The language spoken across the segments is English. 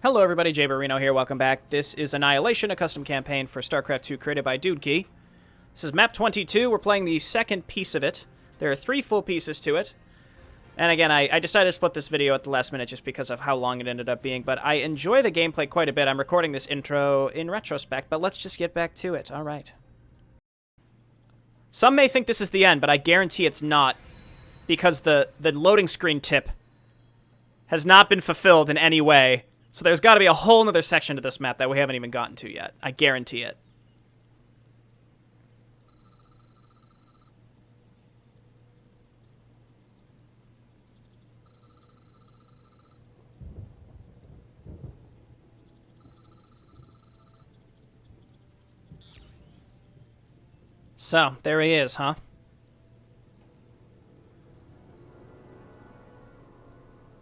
Hello everybody, Jayborino here, welcome back. This is Annihilation, a custom campaign for StarCraft 2 created by Dudekey. This is map 22, we're playing the second piece of it. There are 3 full pieces to it. And again, I decided to split this video at the last minute just because of how long it ended up being, but I enjoy the gameplay quite a bit. I'm recording this intro in retrospect, but let's just get back to it. Alright. Some may think this is the end, but I guarantee it's not, because the loading screen tip has not been fulfilled in any way. So there's got to be a whole nother section to this map that we haven't even gotten to yet. I guarantee it. So, there he is, huh?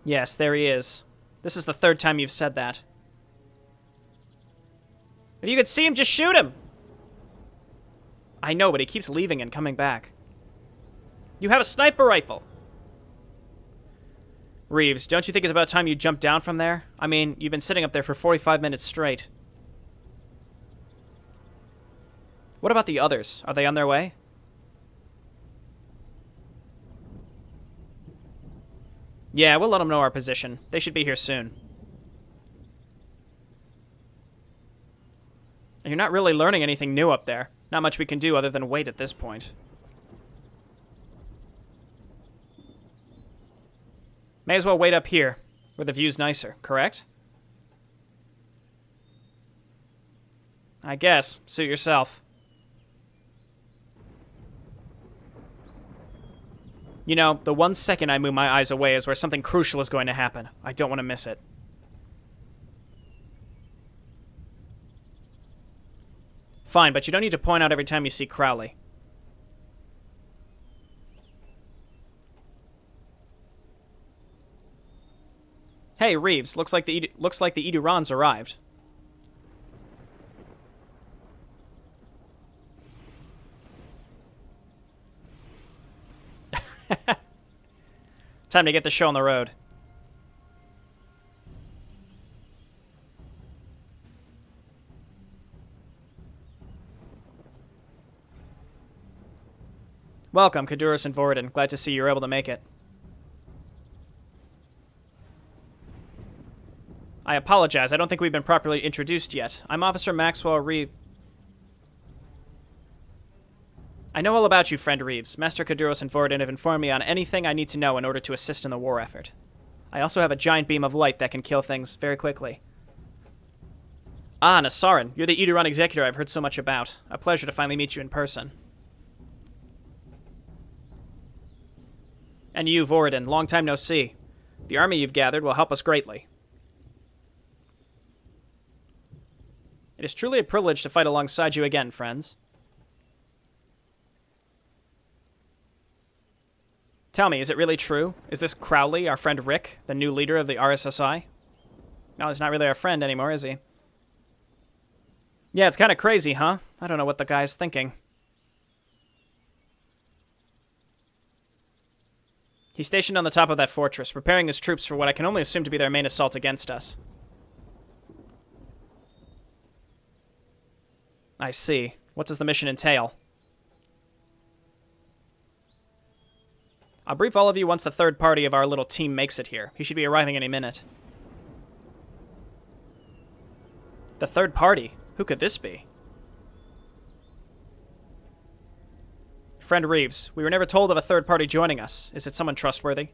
Yes, there he is. This is the 3rd time you've said that. If you could see him, just shoot him! I know, but he keeps leaving and coming back. You have a sniper rifle! Reeves, don't you think it's about time you jumped down from there? I mean, you've been sitting up there for 45 minutes straight. What about the others? Are they on their way? Yeah, we'll let them know our position. They should be here soon. And you're not really learning anything new up there. Not much we can do other than wait at this point. May as well wait up here, where the view's nicer, correct? I guess. Suit yourself. You know, the 1 second I move my eyes away is where something crucial is going to happen. I don't want to miss it. Fine, but you don't need to point out every time you see Crowley. Hey, Reeves, looks like the Edurons arrived. Time to get the show on the road. Welcome, Kaduros and Voradin. Glad to see you were able to make it. I apologize. I don't think we've been properly introduced yet. I'm Officer Maxwell Reeves. I know all about you, friend Reeves. Master Kaduros and Voradin have informed me on anything I need to know in order to assist in the war effort. I also have a giant beam of light that can kill things very quickly. Ah, Nasarin, you're the Edoron executor I've heard so much about. A pleasure to finally meet you in person. And you, Voradin, long time no see. The army you've gathered will help us greatly. It is truly a privilege to fight alongside you again, friends. Tell me, is it really true? Is this Crowley, our friend Rick, the new leader of the RSSI? No, he's not really our friend anymore, is he? Yeah, it's kind of crazy, huh? I don't know what the guy's thinking. He's stationed on the top of that fortress, preparing his troops for what I can only assume to be their main assault against us. I see. What does the mission entail? I'll brief all of you once the 3rd party of our little team makes it here. He should be arriving any minute. The 3rd party? Who could this be? Friend Reeves, we were never told of a 3rd party joining us. Is it someone trustworthy?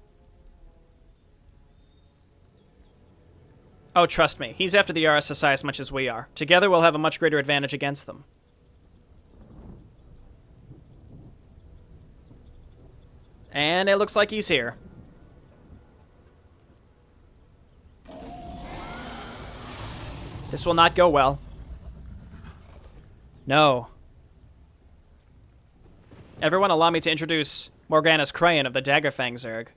Oh, trust me. He's after the RSSI as much as we are. Together we'll have a much greater advantage against them. And it looks like he's here. This will not go well. No. Everyone allow me to introduce Morganus Crayon of the Daggerfang Zerg.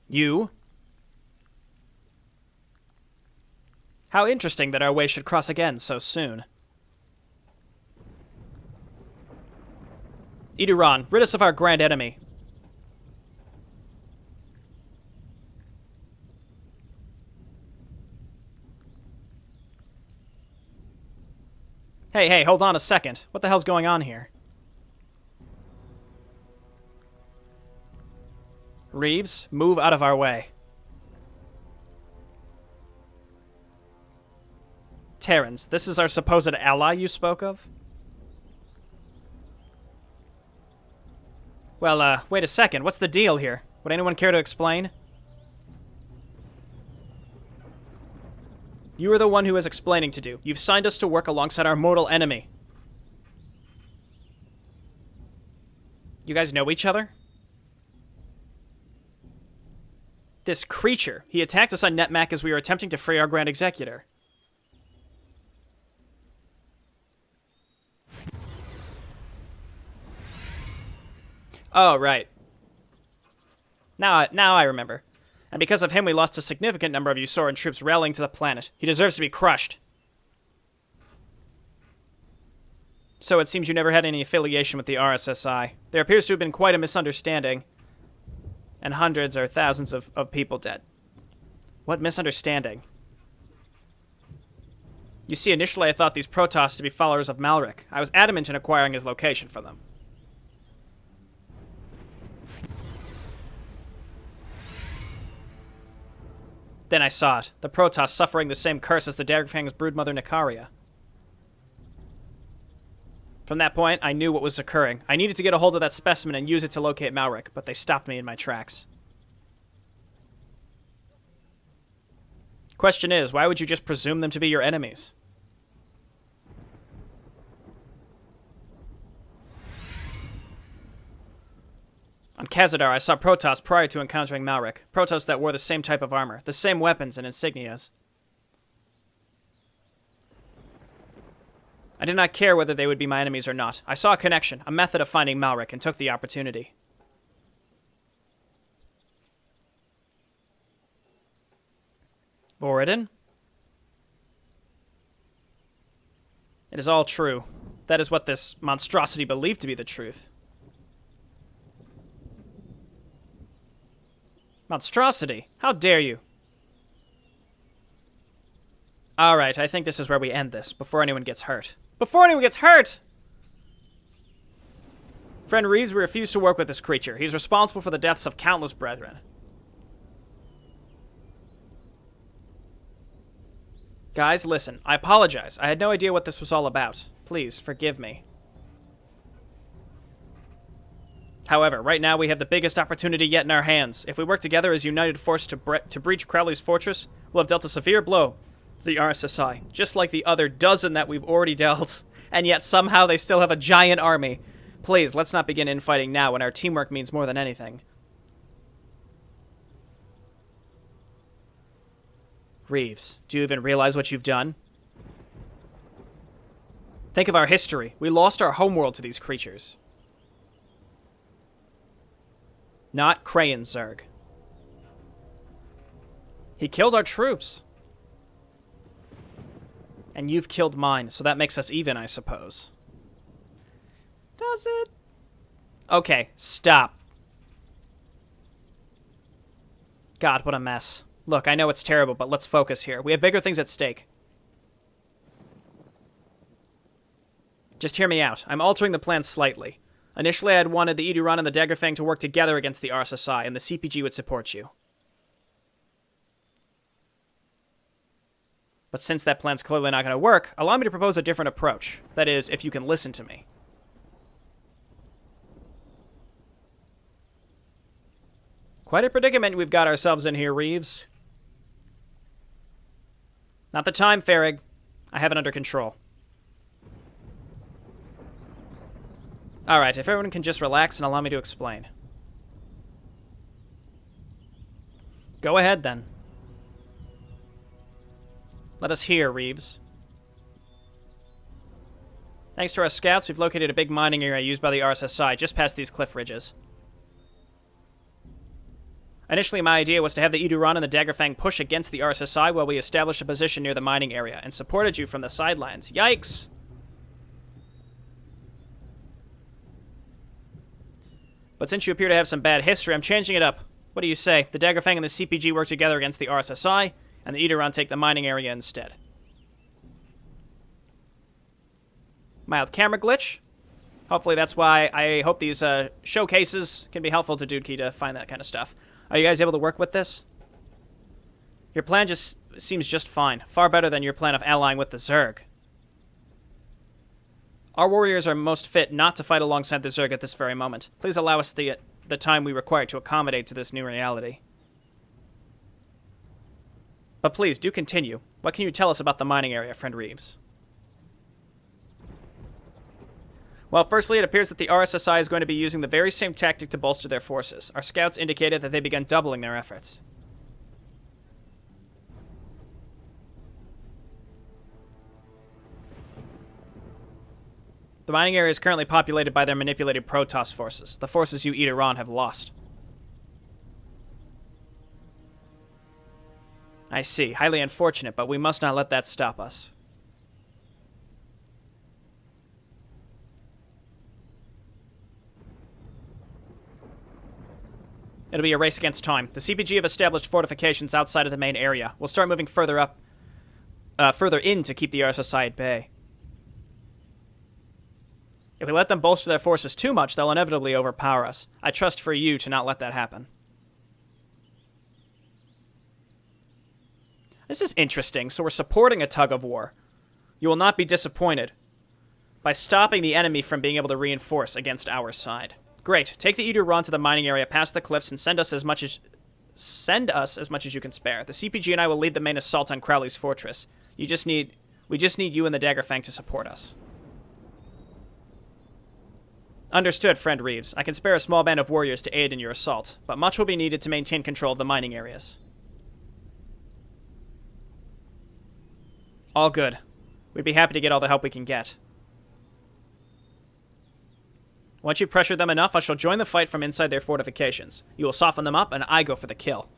You? How interesting that our ways should cross again so soon. Iduran, rid us of our grand enemy. Hey, hold on a second. What the hell's going on here? Reeves, move out of our way. Terrans, this is our supposed ally you spoke of? Well, wait a second. What's the deal here? Would anyone care to explain? You are the one who has explaining to do. You've signed us to work alongside our mortal enemy. You guys know each other? This creature. He attacked us on NetMac as we were attempting to free our Grand Executor. Oh, right. Now I remember. And because of him, we lost a significant number of Usoran troops rallying to the planet. He deserves to be crushed. So it seems you never had any affiliation with the RSSI. There appears to have been quite a misunderstanding. And hundreds or thousands of people dead. What misunderstanding? You see, initially I thought these Protoss to be followers of Malric. I was adamant in acquiring his location for them. Then I saw it. The Protoss suffering the same curse as the Daggerfang's broodmother Nicaria. From that point, I knew what was occurring. I needed to get a hold of that specimen and use it to locate Malric, but they stopped me in my tracks. Question is, why would you just presume them to be your enemies? On Khazadar, I saw Protoss prior to encountering Malric. Protoss that wore the same type of armor, the same weapons and insignias. I did not care whether they would be my enemies or not. I saw a connection, a method of finding Malric, and took the opportunity. Voradin? It is all true. That is what this monstrosity believed to be the truth. Monstrosity? How dare you? Alright, I think this is where we end this, before anyone gets hurt. Before anyone gets hurt! Friend Reeves, we refuse to work with this creature. He's responsible for the deaths of countless brethren. Guys, listen. I apologize. I had no idea what this was all about. Please, forgive me. However, right now we have the biggest opportunity yet in our hands. If we work together as a united force to breach Crowley's fortress, we'll have dealt a severe blow to the RSSI, just like the other dozen that we've already dealt, and yet somehow they still have a giant army. Please, let's not begin infighting now when our teamwork means more than anything. Reeves, do you even realize what you've done? Think of our history. We lost our homeworld to these creatures. Not Crayon Zerg. He killed our troops. And you've killed mine, so that makes us even, I suppose. Does it? Okay, stop. God, what a mess. Look, I know it's terrible, but let's focus here. We have bigger things at stake. Just hear me out. I'm altering the plan slightly. Initially, I had wanted the Iduran and the Daggerfang to work together against the RSSI, and the CPG would support you. But since that plan's clearly not going to work, allow me to propose a different approach. That is, if you can listen to me. Quite a predicament we've got ourselves in here, Reeves. Not the time, Farrig. I have it under control. Alright, if everyone can just relax and allow me to explain. Go ahead, then. Let us hear, Reeves. Thanks to our scouts, we've located a big mining area used by the RSSI just past these cliff ridges. Initially, my idea was to have the Iduran and the Daggerfang push against the RSSI while we established a position near the mining area and supported you from the sidelines. Yikes! But since you appear to have some bad history, I'm changing it up. What do you say? The Daggerfang and the CPG work together against the RSSI, and the Eidolon take the mining area instead. Mild camera glitch. Hopefully that's why I hope these showcases can be helpful to Dude Key to find that kind of stuff. Are you guys able to work with this? Your plan just seems just fine. Far better than your plan of allying with the Zerg. Our warriors are most fit not to fight alongside the Zerg at this very moment. Please allow us the time we require to accommodate to this new reality. But please, do continue. What can you tell us about the mining area, friend Reeves? Well, firstly, it appears that the RSSI is going to be using the very same tactic to bolster their forces. Our scouts indicated that they began doubling their efforts. The mining area is currently populated by their manipulated Protoss forces, the forces you Eidolon have lost. I see. Highly unfortunate, but we must not let that stop us. It'll be a race against time. The CPG have established fortifications outside of the main area. We'll start moving further in to keep the RSSI at bay. If we let them bolster their forces too much, they'll inevitably overpower us. I trust for you to not let that happen. This is interesting. So we're supporting a tug of war. You will not be disappointed by stopping the enemy from being able to reinforce against our side. Great. Take the Eidolon to the mining area past the cliffs and send us as much as you can spare. The CPG and I will lead the main assault on Crowley's fortress. We just need you and the Daggerfang to support us. Understood, friend Reeves. I can spare a small band of warriors to aid in your assault, but much will be needed to maintain control of the mining areas. All good. We'd be happy to get all the help we can get. Once you pressure them enough, I shall join the fight from inside their fortifications. You will soften them up, and I go for the kill.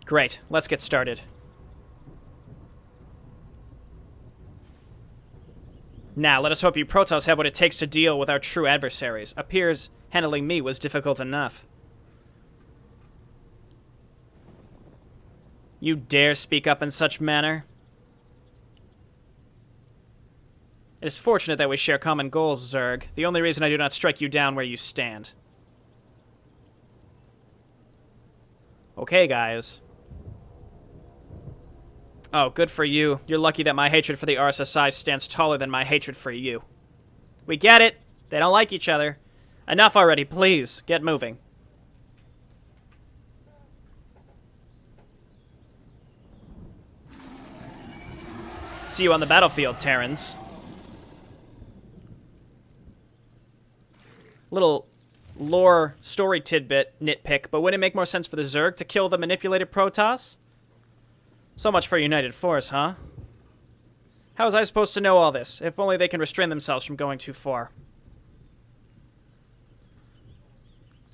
Great. Let's get started. Now, let us hope you Protoss have what it takes to deal with our true adversaries. Appears handling me was difficult enough. You dare speak up in such manner? It is fortunate that we share common goals, Zerg. The only reason I do not strike you down where you stand. Okay, guys. Oh, good for you. You're lucky that my hatred for the RSSI stands taller than my hatred for you. We get it. They don't like each other. Enough already, please. Get moving. See you on the battlefield, Terrans. Little lore story tidbit nitpick, but wouldn't it make more sense for the Zerg to kill the manipulated Protoss? So much for a united force, huh? How was I supposed to know all this? If only they can restrain themselves from going too far.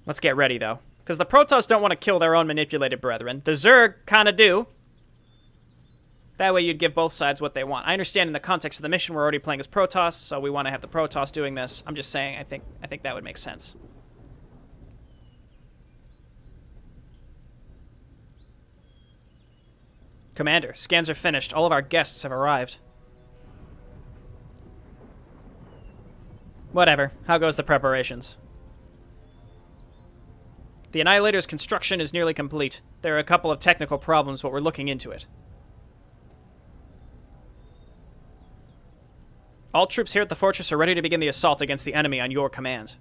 Let's get ready, though. Because the Protoss don't want to kill their own manipulated brethren. The Zerg kind of do. That way you'd give both sides what they want. I understand in the context of the mission we're already playing as Protoss, so we want to have the Protoss doing this. I'm just saying, I think that would make sense. Commander, scans are finished. All of our guests have arrived. Whatever. How goes the preparations? The Annihilator's construction is nearly complete. There are a couple of technical problems, but we're looking into it. All troops here at the fortress are ready to begin the assault against the enemy on your command.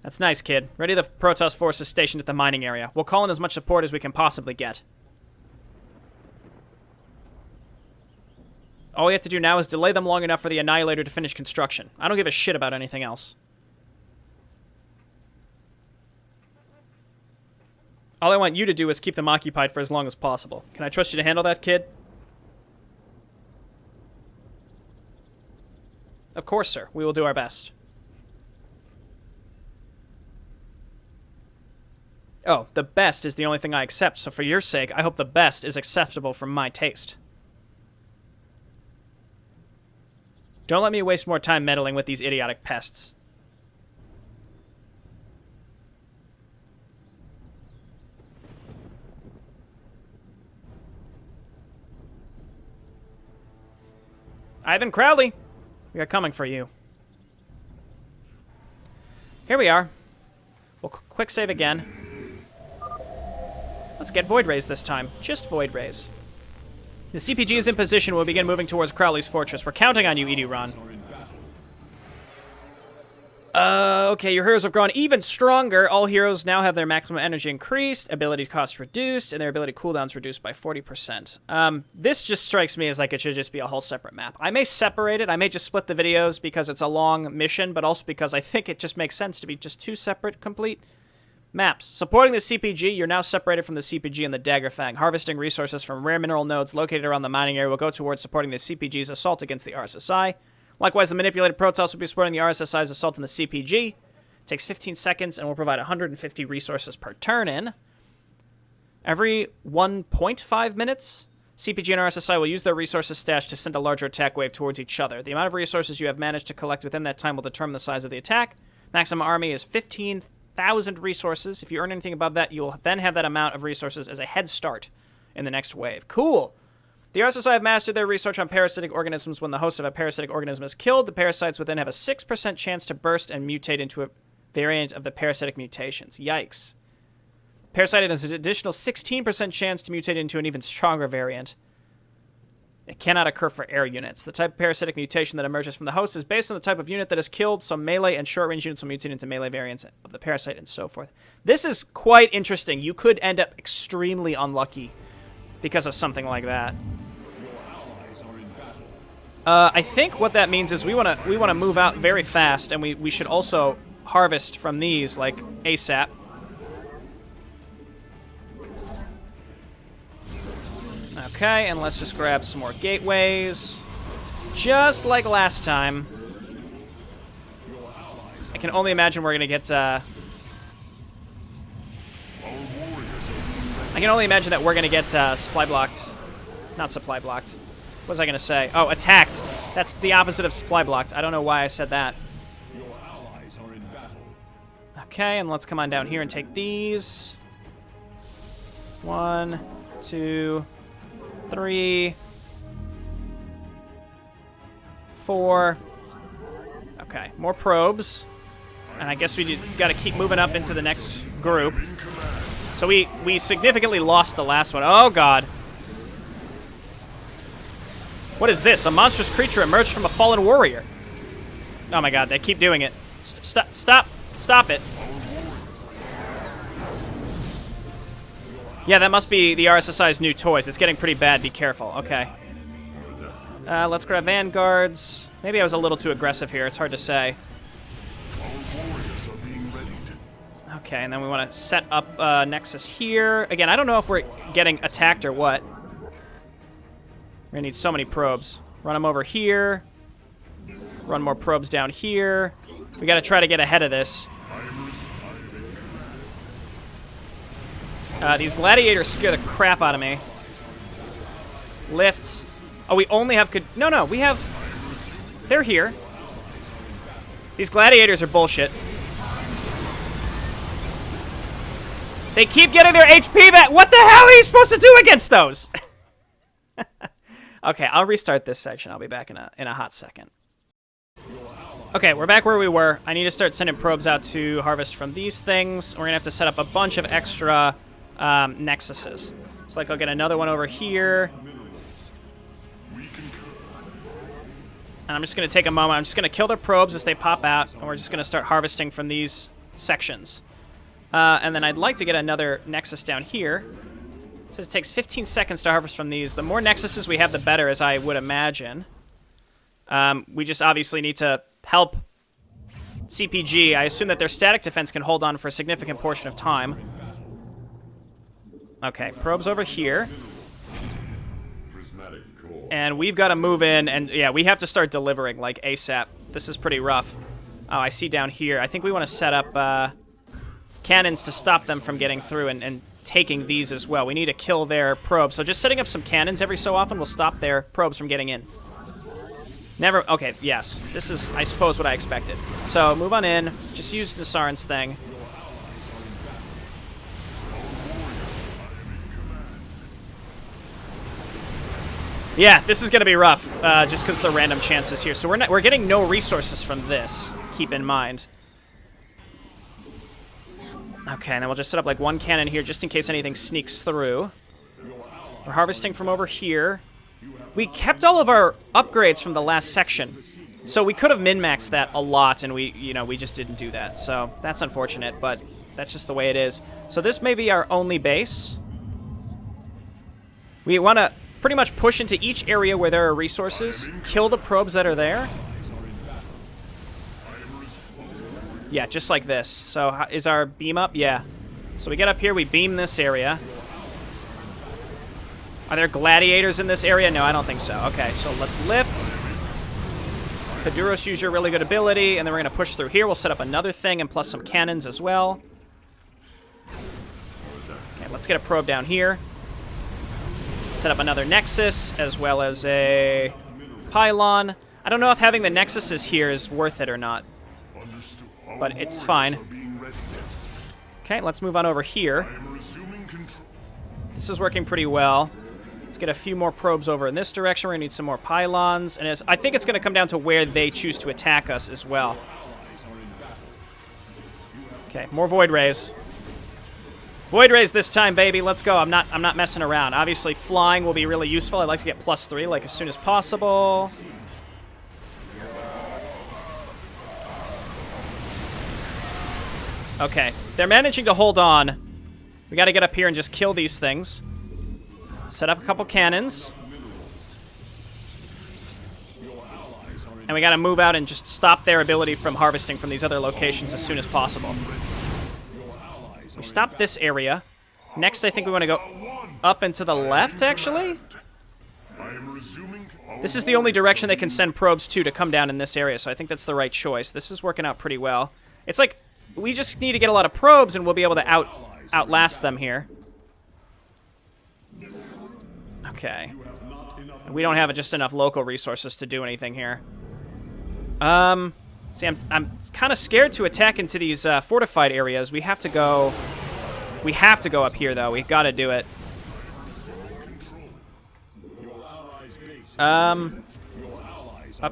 That's nice, kid. Ready the Protoss forces stationed at the mining area. We'll call in as much support as we can possibly get. All we have to do now is delay them long enough for the Annihilator to finish construction. I don't give a shit about anything else. All I want you to do is keep them occupied for as long as possible. Can I trust you to handle that, kid? Of course, sir. We will do our best. Oh, the best is the only thing I accept, so for your sake, I hope the best is acceptable from my taste. Don't let me waste more time meddling with these idiotic pests. Ivan Crowley, we are coming for you. Here we are. We'll quick save again. Let's get Void Rays this time. Just Void Rays. The CPG is in position. We'll begin moving towards Crowley's fortress. We're counting on you, Ron. Okay, your heroes have grown even stronger. All heroes now have their maximum energy increased, ability cost reduced, and their ability cooldowns reduced by 40%. This just strikes me as like it should just be a whole separate map. I may separate it. I may just split the videos because it's a long mission, but also because I think it just makes sense to be just two separate, complete maps. Supporting the CPG, you're now separated from the CPG and the Daggerfang. Harvesting resources from rare mineral nodes located around the mining area will go towards supporting the CPG's assault against the RSSI. Likewise, the manipulated Protoss will be supporting the RSSI's assault on the CPG. It takes 15 seconds and will provide 150 resources per turn-in. Every 1.5 minutes, CPG and RSSI will use their resources stashed to send a larger attack wave towards each other. The amount of resources you have managed to collect within that time will determine the size of the attack. Maximum army is 15,000 resources. If you earn anything above that, you'll then have that amount of resources as a head start in the next wave. Cool! The RSSI have mastered their research on parasitic organisms. When the host of a parasitic organism is killed, the parasites would then have a 6% chance to burst and mutate into a variant of the parasitic mutations. Yikes. Parasite has an additional 16% chance to mutate into an even stronger variant. It cannot occur for air units. The type of parasitic mutation that emerges from the host is based on the type of unit that is killed, so melee and short-range units will mutate into melee variants of the parasite and so forth. This is quite interesting. You could end up extremely unlucky because of something like that. I think what that means is we want to move out very fast, and we should also harvest from these like ASAP. Okay, and let's just grab some more gateways, just like last time. I can only imagine we're gonna get. I can only imagine that we're gonna get supply blocked, not supply blocked. What was I going to say? Oh, attacked. That's the opposite of supply blocked. I don't know why I said that. Okay, and let's come on down here and take these. 1, 2, 3, 4. Okay, more probes. And I guess we got to keep moving up into the next group. So we significantly lost the last one. Oh, God. What is this? A monstrous creature emerged from a fallen warrior. Oh my god, they keep doing it. Stop it. Yeah, that must be the RSSI's new toys. It's getting pretty bad. Be careful. Okay. Let's grab vanguards. Maybe I was a little too aggressive here. It's hard to say. Okay, and then we want to set up Nexus here. Again, I don't know if we're getting attacked or what. We're gonna need so many probes. Run them over here. Run more probes down here. We gotta try to get ahead of this. These gladiators scare the crap out of me. Lift. Oh, we only have... No, we have... They're here. These gladiators are bullshit. They keep getting their HP back. What the hell are you supposed to do against those? Okay, I'll restart this section. I'll be back in a hot second. Okay, we're back where we were. I need to start sending probes out to harvest from these things. We're going to have to set up a bunch of extra nexuses. So, like, I'll get another one over here. And I'm just going to take a moment. I'm just going to kill their probes as they pop out, and we're just going to start harvesting from these sections. And then I'd like to get another nexus down here. So it takes 15 seconds to harvest from these. The more nexuses we have, the better, as I would imagine. We just obviously need to help CPG. I assume that their static defense can hold on for a significant portion of time. Okay, probes over here. And we've got to move in, and yeah, we have to start delivering, like, ASAP. This is pretty rough. Oh, I see down here. I think we want to set up cannons to stop them from getting through and taking these as well. We need to kill their probes. So just setting up some cannons every so often will stop their probes from getting in. Never... Okay, yes. This is, I suppose, what I expected. So, move on in. Just use the Saren's thing. Yeah, this is going to be rough, just because of the random chances here. So we're getting no resources from this, keep in mind. Okay, and then we'll just set up like one cannon here just in case anything sneaks through. We're harvesting from over here. We kept all of our upgrades from the last section. So we could have min-maxed that a lot, and we just didn't do that. So that's unfortunate, but that's just the way it is. So this may be our only base. We want to pretty much push into each area where there are resources, kill the probes that are there. Yeah, just like this. So is our beam up? Yeah. So we get up here, we beam this area. Are there gladiators in this area? No, I don't think so. Okay, so let's lift. Kaduros, use your really good ability, and then we're going to push through here. We'll set up another thing and plus some cannons as well. Okay, let's get a probe down here. Set up another Nexus, as well as a pylon. I don't know if having the Nexuses here is worth it or not, but it's fine. Okay, let's move on over here. This is working pretty well. Let's get a few more probes over in this direction. We're going to need some more pylons, and I think it's going to come down to where they choose to attack us as well. Okay, more Void Rays. Void Rays this time, baby. Let's go. I'm not messing around. Obviously, flying will be really useful. I'd like to get +3 like as soon as possible. Okay, they're managing to hold on. We got to get up here and just kill these things. Set up a couple cannons. And we got to move out and just stop their ability from harvesting from these other locations as soon as possible. We stopped this area. Next, I think we want to go up and to the left, actually. This is the only direction they can send probes to come down in this area, so I think that's the right choice. This is working out pretty well. It's like we just need to get a lot of probes, and we'll be able to outlast them here. Okay. We don't have just enough local resources to do anything here. See, I'm kind of scared to attack into these fortified areas. We have to go up here, though. We've got to do it. Up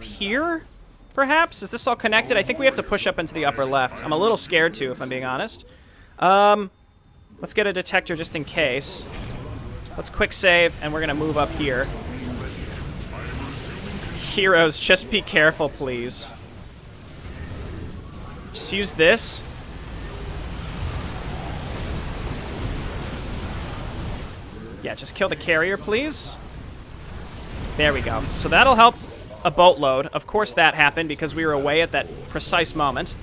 here, perhaps? Is this all connected? I think we have to push up into the upper left. I'm a little scared, too, if I'm being honest. Let's get a detector just in case. Let's quick save, and we're going to move up here. Heroes, just be careful, please. Just use this. Yeah, just kill the carrier, please. There we go. So that'll help a boatload. Of course that happened because we were away at that precise moment.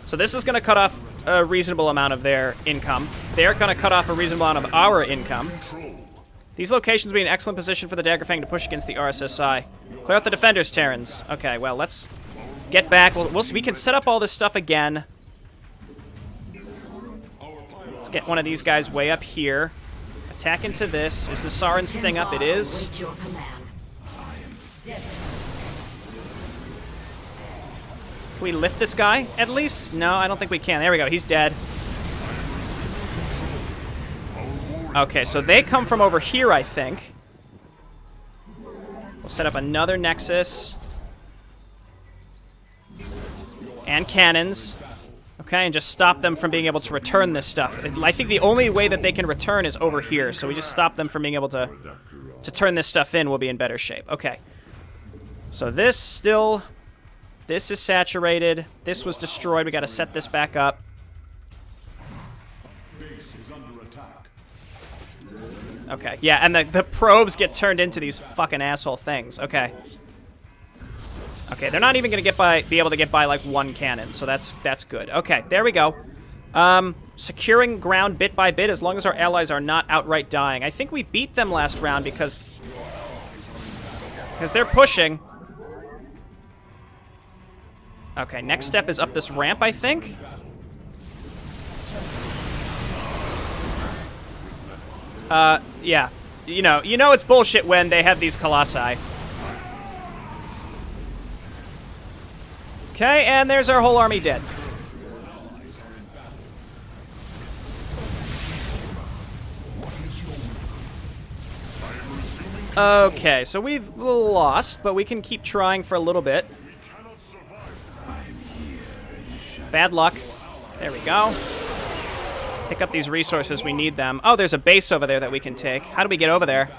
So this is going to cut off a reasonable amount of their income. They're going to cut off a reasonable amount of our income. These locations will be in excellent position for the Daggerfang to push against the RSSI. Clear out the defenders, Terrans. Okay, well, let's get back. We can set up all this stuff again. Let's get one of these guys way up here. Attack into this. Is the Saren's thing up? It is. Can we lift this guy, at least? No, I don't think we can. There we go. He's dead. Okay, so they come from over here, I think. We'll set up another Nexus. And cannons. Okay, and just stop them from being able to return this stuff. I think the only way that they can return is over here, so we just stop them from being able to turn this stuff in. We'll be in better shape. Okay. So this is saturated. This was destroyed. We got to set this back up. Okay, yeah, and the probes get turned into these fucking asshole things. Okay. Okay, they're not even going to be able to get by like one cannon, so that's good. Okay, there we go. Securing ground bit by bit as long as our allies are not outright dying. I think we beat them last round because they're pushing. Okay, next step is up this ramp, I think. Yeah. You know it's bullshit when they have these colossi. Okay, and there's our whole army dead. Okay, so we've lost, but we can keep trying for a little bit. Bad luck. There we go. Pick up these resources. We need them. Oh, there's a base over there that we can take. How do we get over there?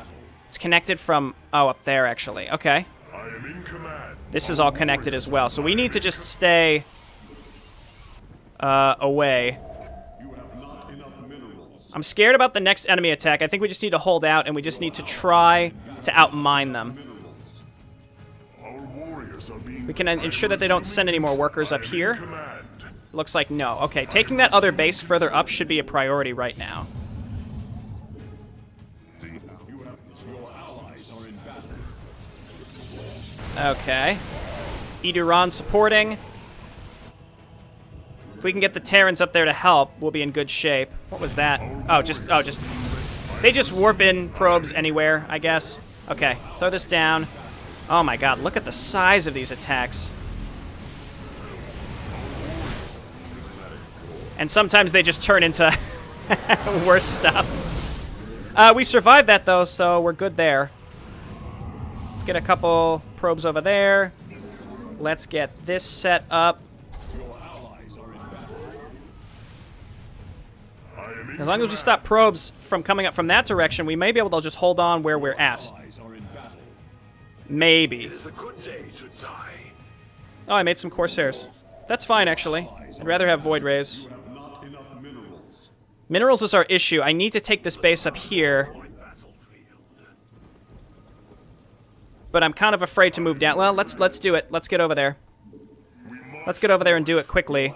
It's connected from... Oh, up there, actually. Okay. This is all connected as well. So we need to just stay away. I'm scared about the next enemy attack. I think we just need to hold out, and we just need to try to outmine them. We can ensure that they don't send any more workers up here. Looks like no. Okay, taking that other base further up should be a priority right now. Okay. Iduran supporting. If we can get the Terrans up there to help, we'll be in good shape. What was that? Oh, just... They just warp in probes anywhere, I guess. Okay, throw this down. Oh my god, look at the size of these attacks. And sometimes they just turn into worse stuff. We survived that, though, so we're good there. Let's get a couple probes over there. Let's get this set up. As long as we stop probes from coming up from that direction, we may be able to just hold on where we're at. Maybe. Oh, I made some Corsairs. That's fine, actually. I'd rather have Void Rays. Minerals is our issue. I need to take this base up here. But I'm kind of afraid to move down. Well, let's do it. Let's get over there. Let's get over there and do it quickly.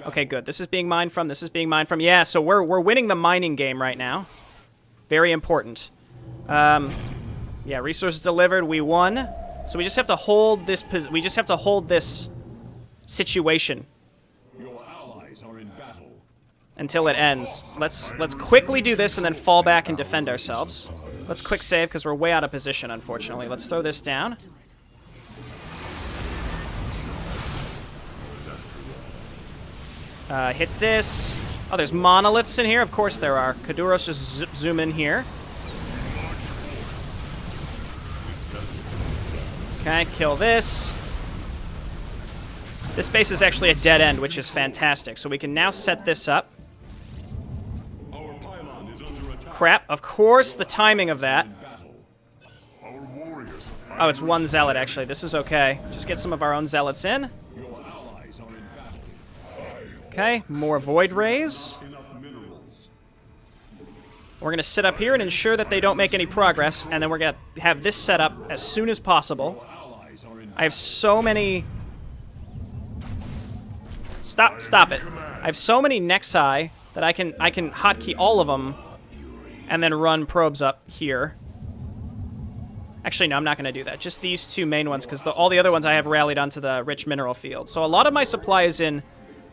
Okay, good. This is being mined from. This is being mined from. Yeah, so we're winning the mining game right now. Very important. Yeah, resources delivered. We won. So we just have to hold this. We just have to hold this situation until it ends. Let's quickly do this and then fall back and defend ourselves. Let's quick save because we're way out of position, unfortunately. Let's throw this down. Hit this. Oh, there's monoliths in here. Of course there are. Kaduros just zoom in here. Okay, kill this. This base is actually a dead end, which is fantastic. So we can now set this up. Crap. Of course, the timing of that. Oh, it's one zealot, actually. This is okay. Just get some of our own zealots in. Okay, more Void Rays. We're going to sit up here and ensure that they don't make any progress, and then we're going to have this set up as soon as possible. I have so many... Stop it. I have so many Nexi that I can hotkey all of them and then run probes up here. Actually, no, I'm not going to do that. Just these two main ones, because all the other ones I have rallied onto the rich mineral field. So a lot of my supply is in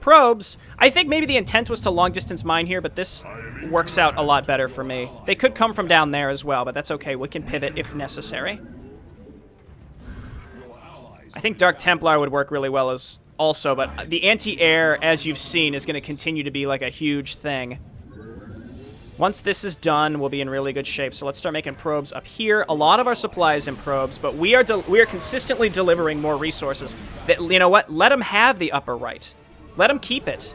probes. I think maybe the intent was to long-distance mine here, but this works out a lot better for me. They could come from down there as well, but that's okay. We can pivot if necessary. I think Dark Templar would work really well as also, but the anti-air, as you've seen, is going to continue to be like a huge thing. Once this is done, we'll be in really good shape. So let's start making probes up here. A lot of our supply is in probes, but we are consistently delivering more resources. That, you know what? Let them have the upper right. Let them keep it.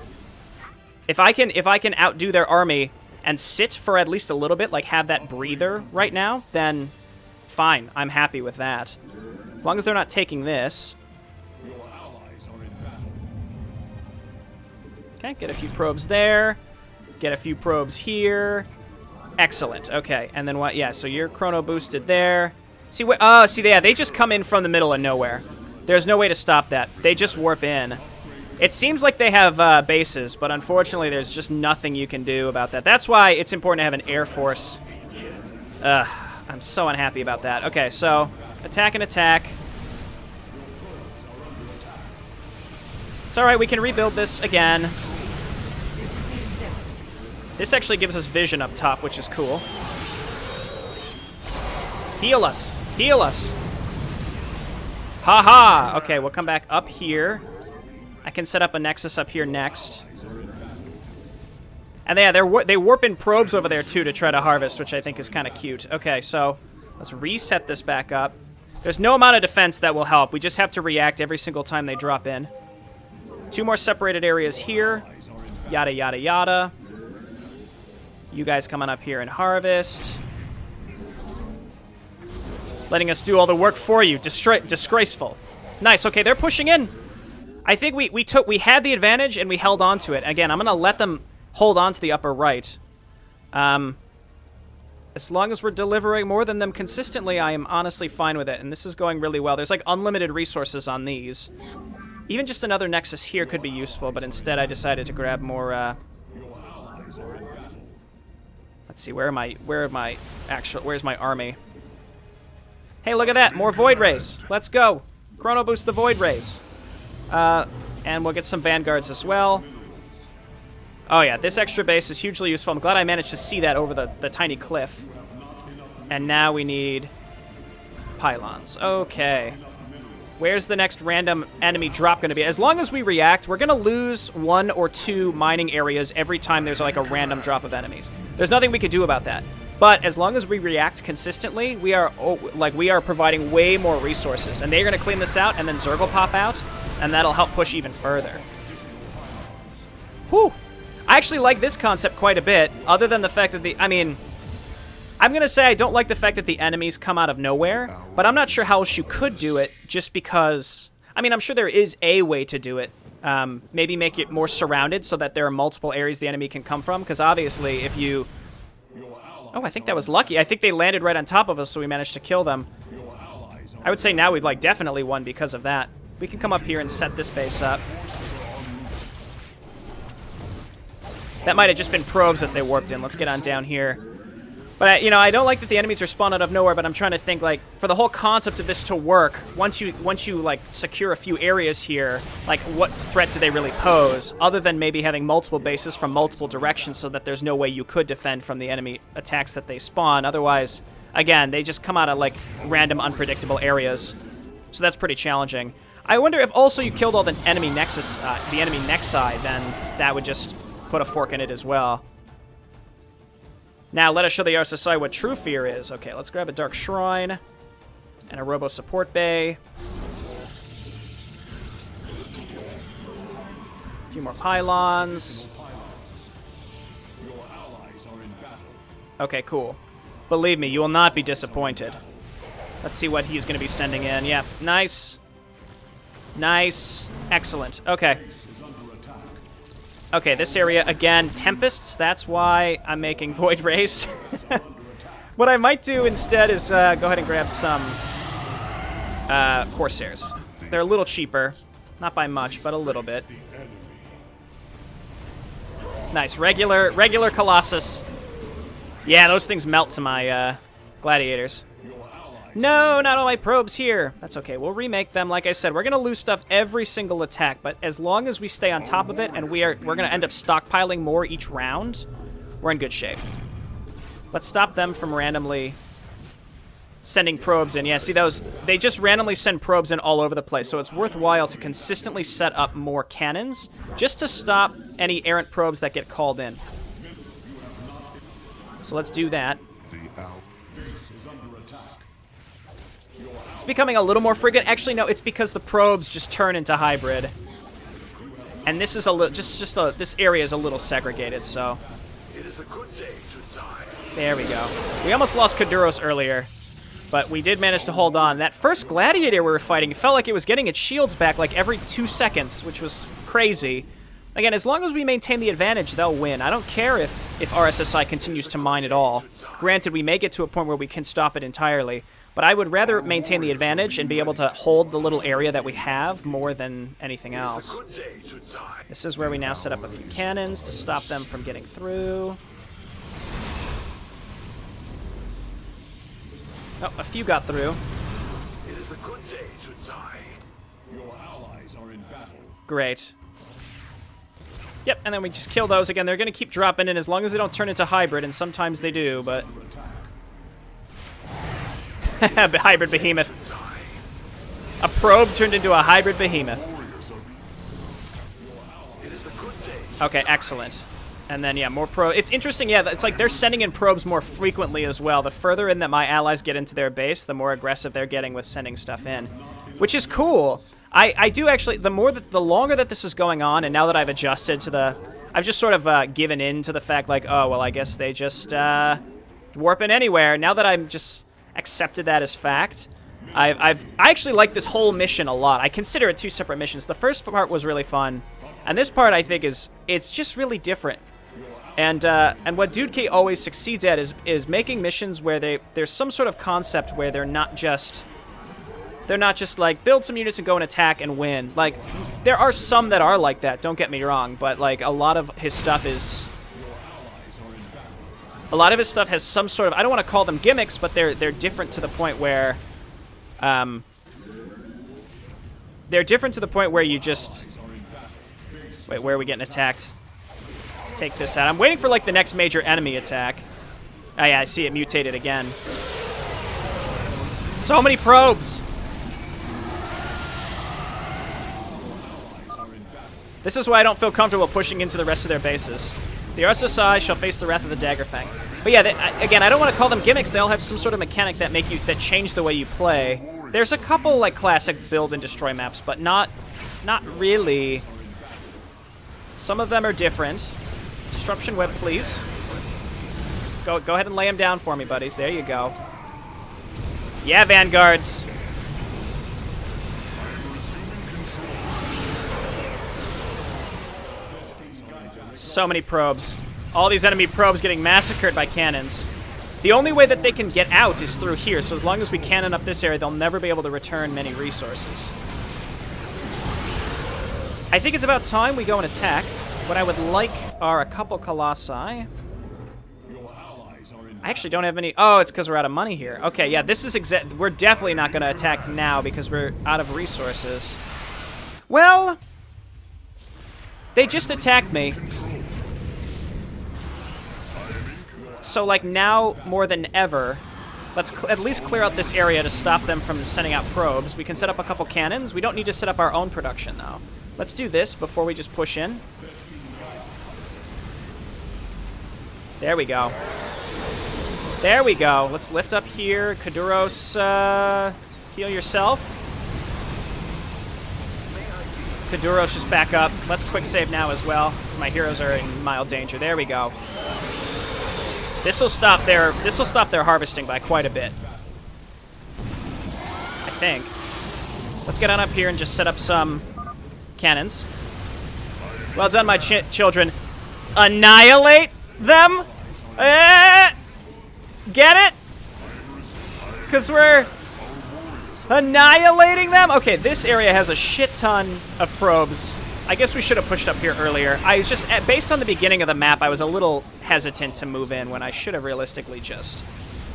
If I can outdo their army and sit for at least a little bit, like have that breather right now, then fine. I'm happy with that. As long as they're not taking this. Okay, get a few probes there. Get a few probes here. Excellent. Okay, and then what? Yeah, so you're chrono boosted there. See what? Oh, see, yeah, they just come in from the middle of nowhere. There's no way to stop that. They just warp in. It seems like they have bases, but unfortunately, there's just nothing you can do about that. That's why it's important to have an air force. I'm so unhappy about that. Okay, so attack and attack. It's all right. We can rebuild this again. This actually gives us vision up top, which is cool. Heal us. Heal us. Haha! Okay, we'll come back up here. I can set up a nexus up here next. And yeah, they warp in probes over there, too, to try to harvest, which I think is kind of cute. Okay, so let's reset this back up. There's no amount of defense that will help. We just have to react every single time they drop in. 2 more separated areas here. Yada, yada, yada. You guys coming up here and harvest. Letting us do all the work for you. Disgraceful. Nice. Okay, they're pushing in. I think we had the advantage and we held on to it. Again, I'm going to let them hold on to the upper right. As long as we're delivering more than them consistently, I am honestly fine with it. And this is going really well. There's like unlimited resources on these. Even just another nexus here could be useful, but instead I decided to grab more, let's see, where's my army? Hey, look at that, more Void Rays. Let's go. Chrono boost the Void Rays. And we'll get some Vanguards as well. Oh yeah, this extra base is hugely useful. I'm glad I managed to see that over the tiny cliff. And now we need pylons. Okay. Where's the next random enemy drop going to be? As long as we react, we're going to lose 1 or 2 mining areas every time there's like a random drop of enemies. There's nothing we could do about that. But as long as we react consistently, we are providing way more resources. And they're going to clean this out, and then Zerg will pop out, and that'll help push even further. Whew. I actually like this concept quite a bit, other than the fact that I'm going to say I don't like the fact that the enemies come out of nowhere, but I'm not sure how else you could do it just because... I mean, I'm sure there is a way to do it. Maybe make it more surrounded so that there are multiple areas the enemy can come from, because obviously if you... Oh, I think that was lucky. I think they landed right on top of us, so we managed to kill them. I would say now we've definitely won because of that. We can come up here and set this base up. That might have just been probes that they warped in. Let's get on down here. But, I don't like that the enemies are spawned out of nowhere, but I'm trying to think, for the whole concept of this to work, once you secure a few areas here, what threat do they really pose, other than maybe having multiple bases from multiple directions so that there's no way you could defend from the enemy attacks that they spawn. Otherwise, again, they just come out of, random, unpredictable areas. So that's pretty challenging. I wonder if also you killed all the enemy nexus, the enemy next side, then that would just put a fork in it as well. Now, let us show the RSSI what true fear is. Okay, let's grab a Dark Shrine and a Robo Support Bay. A few more pylons. Okay, cool. Believe me, you will not be disappointed. Let's see what he's going to be sending in. Yeah, nice. Nice. Excellent. Okay. Okay, this area, again, Tempests. That's why I'm making Void Rays. What I might do instead is go ahead and grab some Corsairs. They're a little cheaper. Not by much, but a little bit. Nice. Regular Colossus. Yeah, those things melt to my gladiators. No, not all my probes here. That's okay. We'll remake them. Like I said, we're going to lose stuff every single attack, but as long as we stay on top of it and we're going to end up stockpiling more each round, we're in good shape. Let's stop them from randomly sending probes in. Yeah, see those? They just randomly send probes in all over the place, so it's worthwhile to consistently set up more cannons just to stop any errant probes that get called in. So let's do that. It's becoming a little more frequent. Actually, no, it's because the probes just turn into hybrid. And this is a little, this area is a little segregated, so. It is a good day, there we go. We almost lost Kaduros earlier, but we did manage to hold on. That first gladiator we were fighting, it felt like it was getting its shields back every 2 seconds, which was crazy. Again, as long as we maintain the advantage, they'll win. I don't care if RSSI continues to mine at all. Granted, we may get to a point where we can stop it entirely, but I would rather maintain the advantage and be able to hold the little area that we have more than anything else. This is where we now set up a few cannons to stop them from getting through. Oh, a few got through. It is a good day, Shutsai. Your allies are in battle. Great. Yep, and then we just kill those again. They're going to keep dropping in as long as they don't turn into hybrid, and sometimes they do, but... Hybrid behemoth. A probe turned into a hybrid behemoth. It is a good day. Okay, excellent. And then, yeah, more probe. It's interesting, yeah, it's like they're sending in probes more frequently as well. The further in that my allies get into their base, the more aggressive they're getting with sending stuff in, which is cool. I do actually, the longer that this is going on, and now that I've adjusted to the, I've just sort of given in to the fact, like, oh, well, I guess they just warp in anywhere. Now that I'm just accepted that as fact, I actually like this whole mission a lot. I consider it two separate missions. The first part was really fun, and this part I think it's just really different. And what Dude Key always succeeds at is making missions where there's some sort of concept where they're not just like build some units and go and attack and win. Like there are some that are like that, don't get me wrong, but like a lot of his stuff has some sort of, I don't want to call them gimmicks, but they're different to the point where you just wait, where are we getting attacked? Let's take this out. I'm waiting for like the next major enemy attack. Oh yeah, I see it mutated again. So many probes. This is why I don't feel comfortable pushing into the rest of their bases. The RSSI shall face the wrath of the Daggerfang. But yeah, again, I don't want to call them gimmicks. They all have some sort of mechanic that change the way you play. There's a couple like classic build and destroy maps, but not really. Some of them are different. Disruption web, please. Go ahead and lay them down for me, buddies. There you go. Yeah, vanguards. So many probes. All these enemy probes getting massacred by cannons. The only way that they can get out is through here, so as long as we cannon up this area, they'll never be able to return many resources. I think it's about time we go and attack. What I would like are a couple Colossi. I actually don't have any... Oh, it's because we're out of money here. Okay, yeah, this is we're definitely not going to attack now because we're out of resources. Well, they just attacked me. So, like, now more than ever, let's at least clear out this area to stop them from sending out probes. We can set up a couple cannons. We don't need to set up our own production, though. Let's do this before we just push in. There we go. There we go. Let's lift up here. Kaduros, heal yourself. Kaduros, just back up. Let's quick save now as well, because my heroes are in mild danger. There we go. This will stop their harvesting by quite a bit. I think. Let's get on up here and just set up some cannons. Well done, my children. Annihilate them? Get it? Because we're annihilating them? Okay, this area has a shit ton of probes. I guess we should have pushed up here earlier. I was just, based on the beginning of the map, I was a little hesitant to move in when I should have realistically just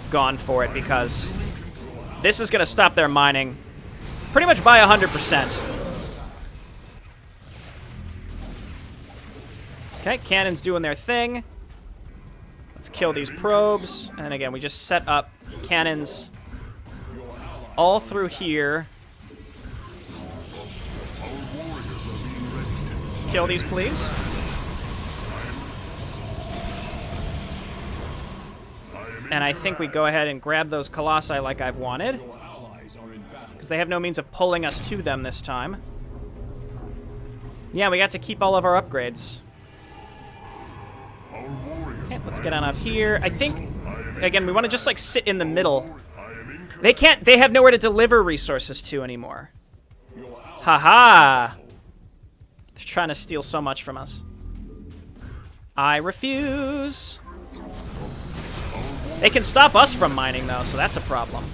gone for it because this is going to stop their mining pretty much by 100%. Okay, cannons doing their thing. Let's kill these probes. And then again, we just set up cannons all through here. Let's kill these, please. And I think we go ahead and grab those Colossi like I've wanted, because they have no means of pulling us to them this time. Yeah, we got to keep all of our upgrades. Okay, let's get on up here. I think, again, we want to just, like, sit in the middle. They have nowhere to deliver resources to anymore. Haha. They're trying to steal so much from us. I refuse. They can stop us from mining, though, so that's a problem.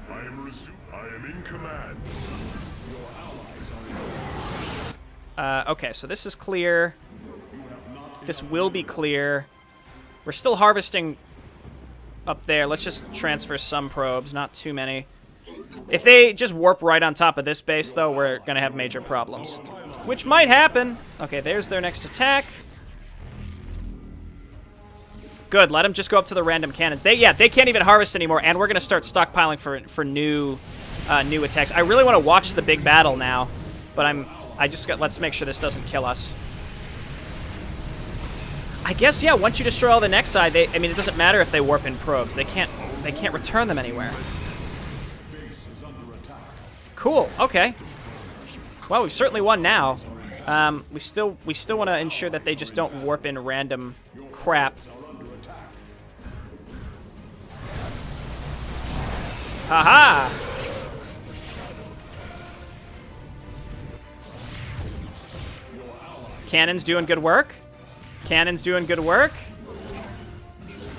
I am in command. Okay, so this is clear. This will be clear. We're still harvesting up there. Let's just transfer some probes, not too many. If they just warp right on top of this base, though, we're going to have major problems. Which might happen. Okay, there's their next attack. Good, let them just go up to the random cannons. They can't even harvest anymore, and we're going to start stockpiling for new new attacks. I really want to watch the big battle now, but let's make sure this doesn't kill us. I guess, yeah, once you destroy all the next side, I mean, it doesn't matter if they warp in probes. They can't return them anywhere. Cool, okay. Well, we've certainly won now. We still want to ensure that they just don't warp in random crap. Haha! Cannon's doing good work. Cannon's doing good work.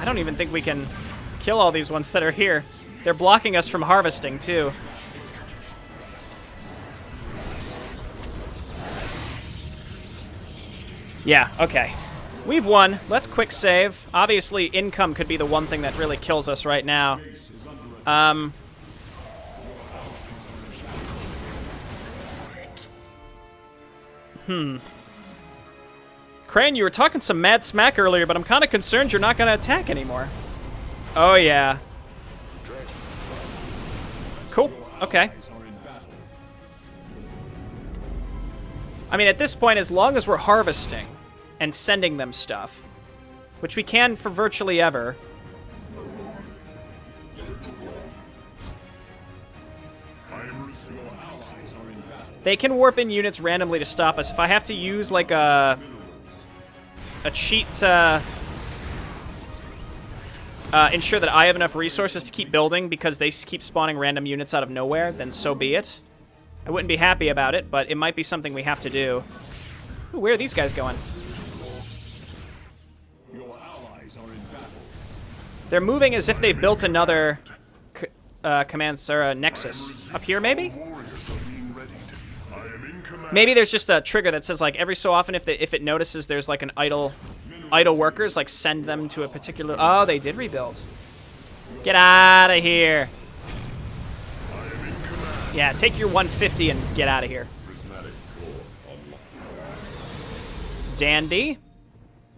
I don't even think we can kill all these ones that are here. They're blocking us from harvesting, too. Yeah, okay. We've won. Let's quick save. Obviously, income could be the one thing that really kills us right now. Crane, you were talking some mad smack earlier, but I'm kind of concerned you're not going to attack anymore. Oh, yeah. Cool. Okay. I mean, at this point, as long as we're harvesting and sending them stuff, which we can for virtually ever. They can warp in units randomly to stop us. If I have to use, like, a cheat to ensure that I have enough resources to keep building because they keep spawning random units out of nowhere, then so be it. I wouldn't be happy about it, but it might be something we have to do. Ooh, where are these guys going? They're moving as if they've built another nexus. Up here, maybe? Maybe there's just a trigger that says, like, every so often if it notices there's, like, an idle workers, like, send them to a particular... Oh, they did rebuild. Get out of here. Yeah, take your 150 and get out of here. Dandy.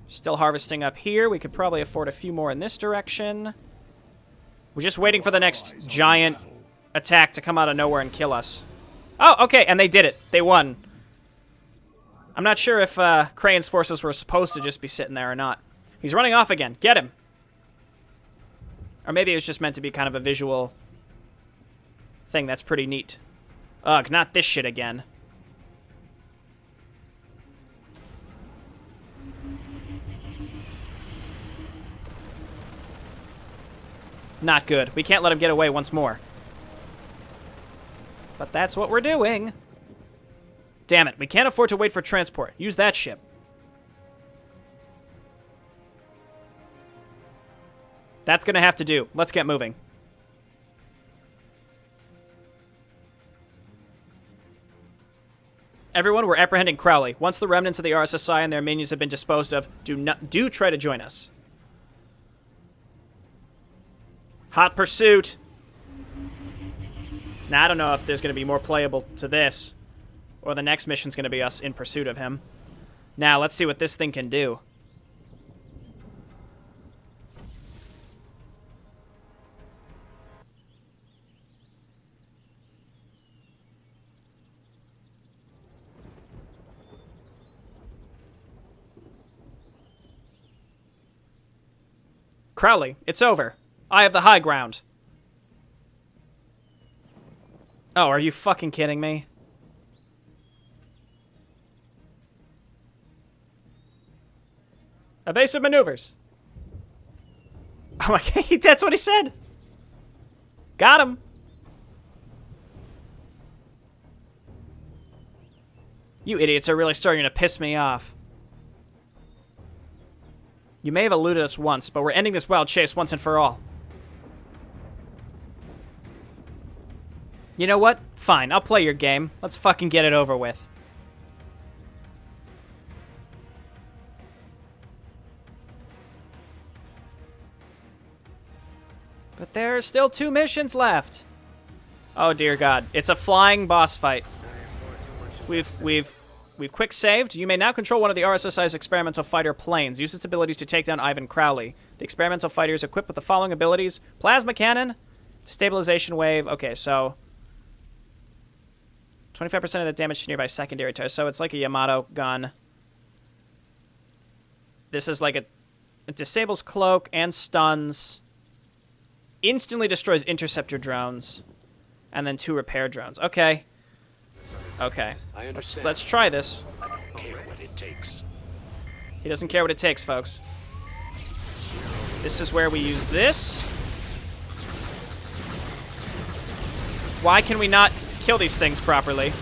Still harvesting up here. We could probably afford a few more in this direction. We're just waiting for the next giant attack to come out of nowhere and kill us. Oh, okay, and they did it. They won. I'm not sure if Crane's forces were supposed to just be sitting there or not. He's running off again. Get him. Or maybe it was just meant to be kind of a visual thing that's pretty neat. Ugh, not this shit again. Not good. We can't let him get away once more. But that's what we're doing. Damn it, we can't afford to wait for transport. Use that ship. That's gonna have to do. Let's get moving. Everyone, we're apprehending Crowley. Once the remnants of the RSSI and their minions have been disposed of, do try to join us. Hot pursuit. Now, I don't know if there's going to be more playable to this, or the next mission's going to be us in pursuit of him. Now, let's see what this thing can do. Crowley, it's over. I have the high ground. Oh, are you fucking kidding me? Evasive maneuvers. Oh my god, that's what he said. Got him. You idiots are really starting to piss me off. You may have eluded us once, but we're ending this wild chase once and for all. You know what? Fine, I'll play your game. Let's fucking get it over with. But there are still 2 missions left. Oh dear God, it's a flying boss fight. We've quick saved. You may now control one of the RSSI's experimental fighter planes. Use its abilities to take down Ivan Crowley. The experimental fighter is equipped with the following abilities: plasma cannon, stabilization wave. Okay, so 25% of the damage to nearby secondary target. So it's like a Yamato gun. This is like it disables cloak and stuns. Instantly destroys interceptor drones. And then 2 repair drones. Okay. Okay. Let's try this. I don't care what it takes. He doesn't care what it takes, folks. This is where we use this. Why can we not kill these things properly?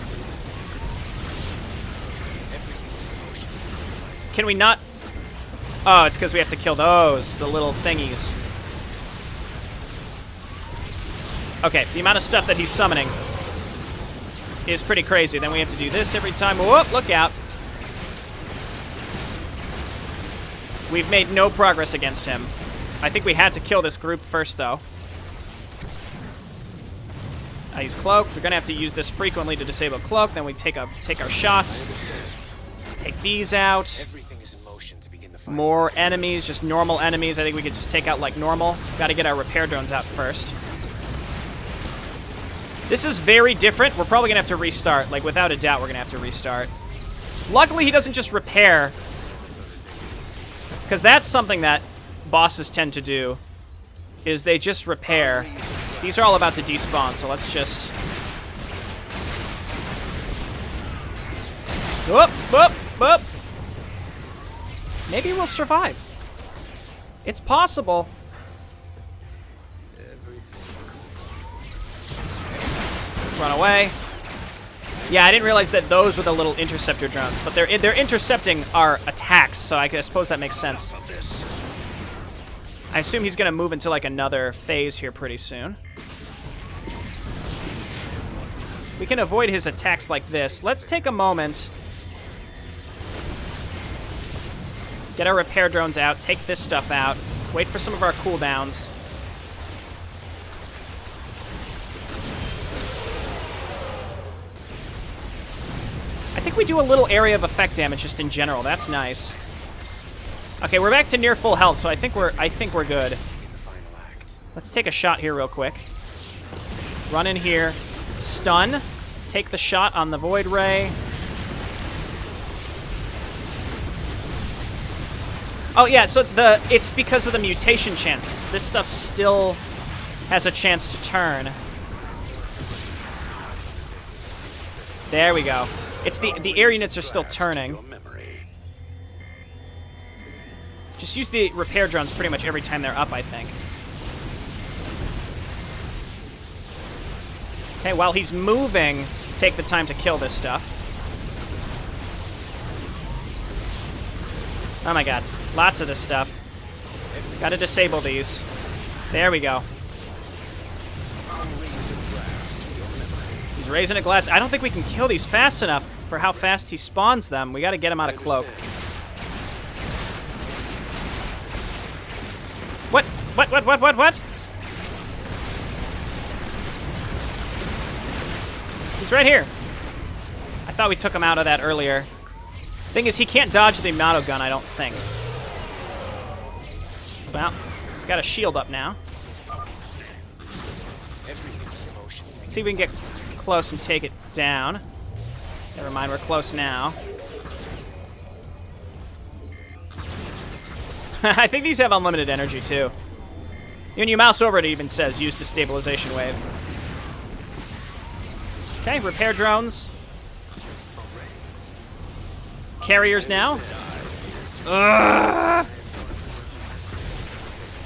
Can we not? Oh, it's because we have to kill those, the little thingies. Okay, the amount of stuff that he's summoning is pretty crazy. Then we have to do this every time. Whoop, look out. We've made no progress against him. I think we had to kill this group first, though. He's cloaked. We're gonna have to use this frequently to disable cloak. Then we take our shots. Take these out. More enemies, just normal enemies. I think we could just take out like normal. Got to get our repair drones out first. This is very different. We're probably gonna have to restart. Like without a doubt, we're gonna have to restart. Luckily, he doesn't just repair, because that's something that bosses tend to do. Is they just repair. These are all about to despawn, so let's just... Whoop, whoop, whoop. Maybe we'll survive. It's possible. Run away. Yeah, I didn't realize that those were the little interceptor drones, but they're intercepting our attacks, so I suppose that makes sense. I assume he's gonna move into like another phase here pretty soon. We can avoid his attacks like this. Let's take a moment. Get our repair drones out. Take this stuff out. Wait for some of our cooldowns. I think we do a little area of effect damage just in general. That's nice. Okay, we're back to near full health, so I think we're good. Let's take a shot here real quick. Run in here. Stun. Take the shot on the Void Ray. Oh yeah, so it's because of the mutation chance. This stuff still has a chance to turn. There we go. It's the air units are still turning. Just use the repair drones pretty much every time they're up, I think. Okay, while he's moving, take the time to kill this stuff. Oh my god. Lots of this stuff. Gotta disable these. There we go. He's raising a glass. I don't think we can kill these fast enough for how fast he spawns them. We gotta get him out of cloak. What? He's right here. I thought we took him out of that earlier. Thing is, he can't dodge the Yamato gun, I don't think. Well, he's got a shield up now. Let's see if we can get close and take it down. Never mind, we're close now. I think these have unlimited energy, too. When you mouse over it, it even says, use destabilization wave. Okay, repair drones. Carriers now. Ugh.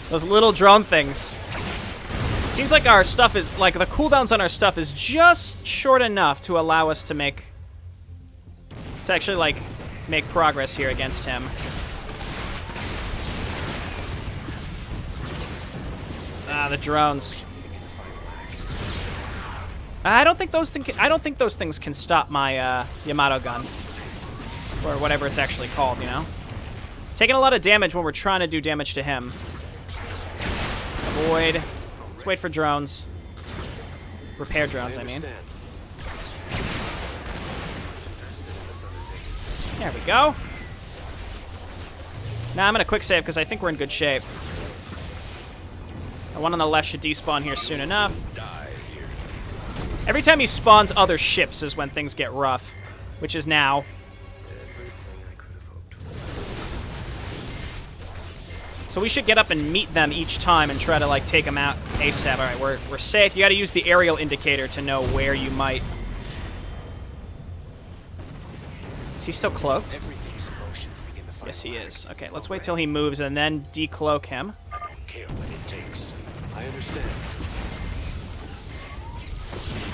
Those little drone things. Seems like our stuff is, like, the cooldowns on our stuff is just short enough to allow us to actually, like, make progress here against him. Ah, the drones. I don't think those things can stop my Yamato gun, or whatever it's actually called. You know, taking a lot of damage when we're trying to do damage to him. Avoid. Let's wait for drones. Repair drones, I mean. There we go. Now I'm gonna quick save because I think we're in good shape. The one on the left should despawn here soon enough. Every time he spawns other ships is when things get rough, which is now. So we should get up and meet them each time and try to, like, take them out ASAP. All right, we're safe. You got to use the aerial indicator to know where you might. Is he still cloaked? Yes, he is. Okay, let's wait till he moves and then decloak him. I don't care what it takes. I understand.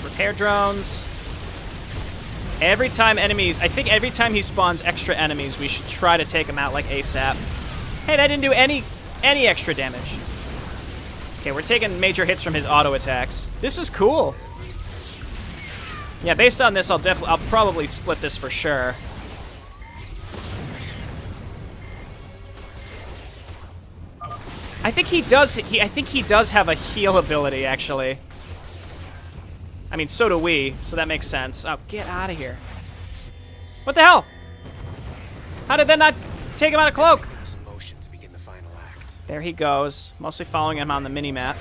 Repair drones. Every time enemies, I think every time he spawns extra enemies, we should try to take him out like ASAP. Hey, that didn't do any extra damage. Okay, we're taking major hits from his auto attacks. This is cool. Yeah, based on this, I'll probably split this for sure. I think he does. I think he does have a heal ability, actually. I mean, so do we, so that makes sense. Oh, get out of here! What the hell? How did that not take him out of cloak? There he goes, mostly following him on the mini-map.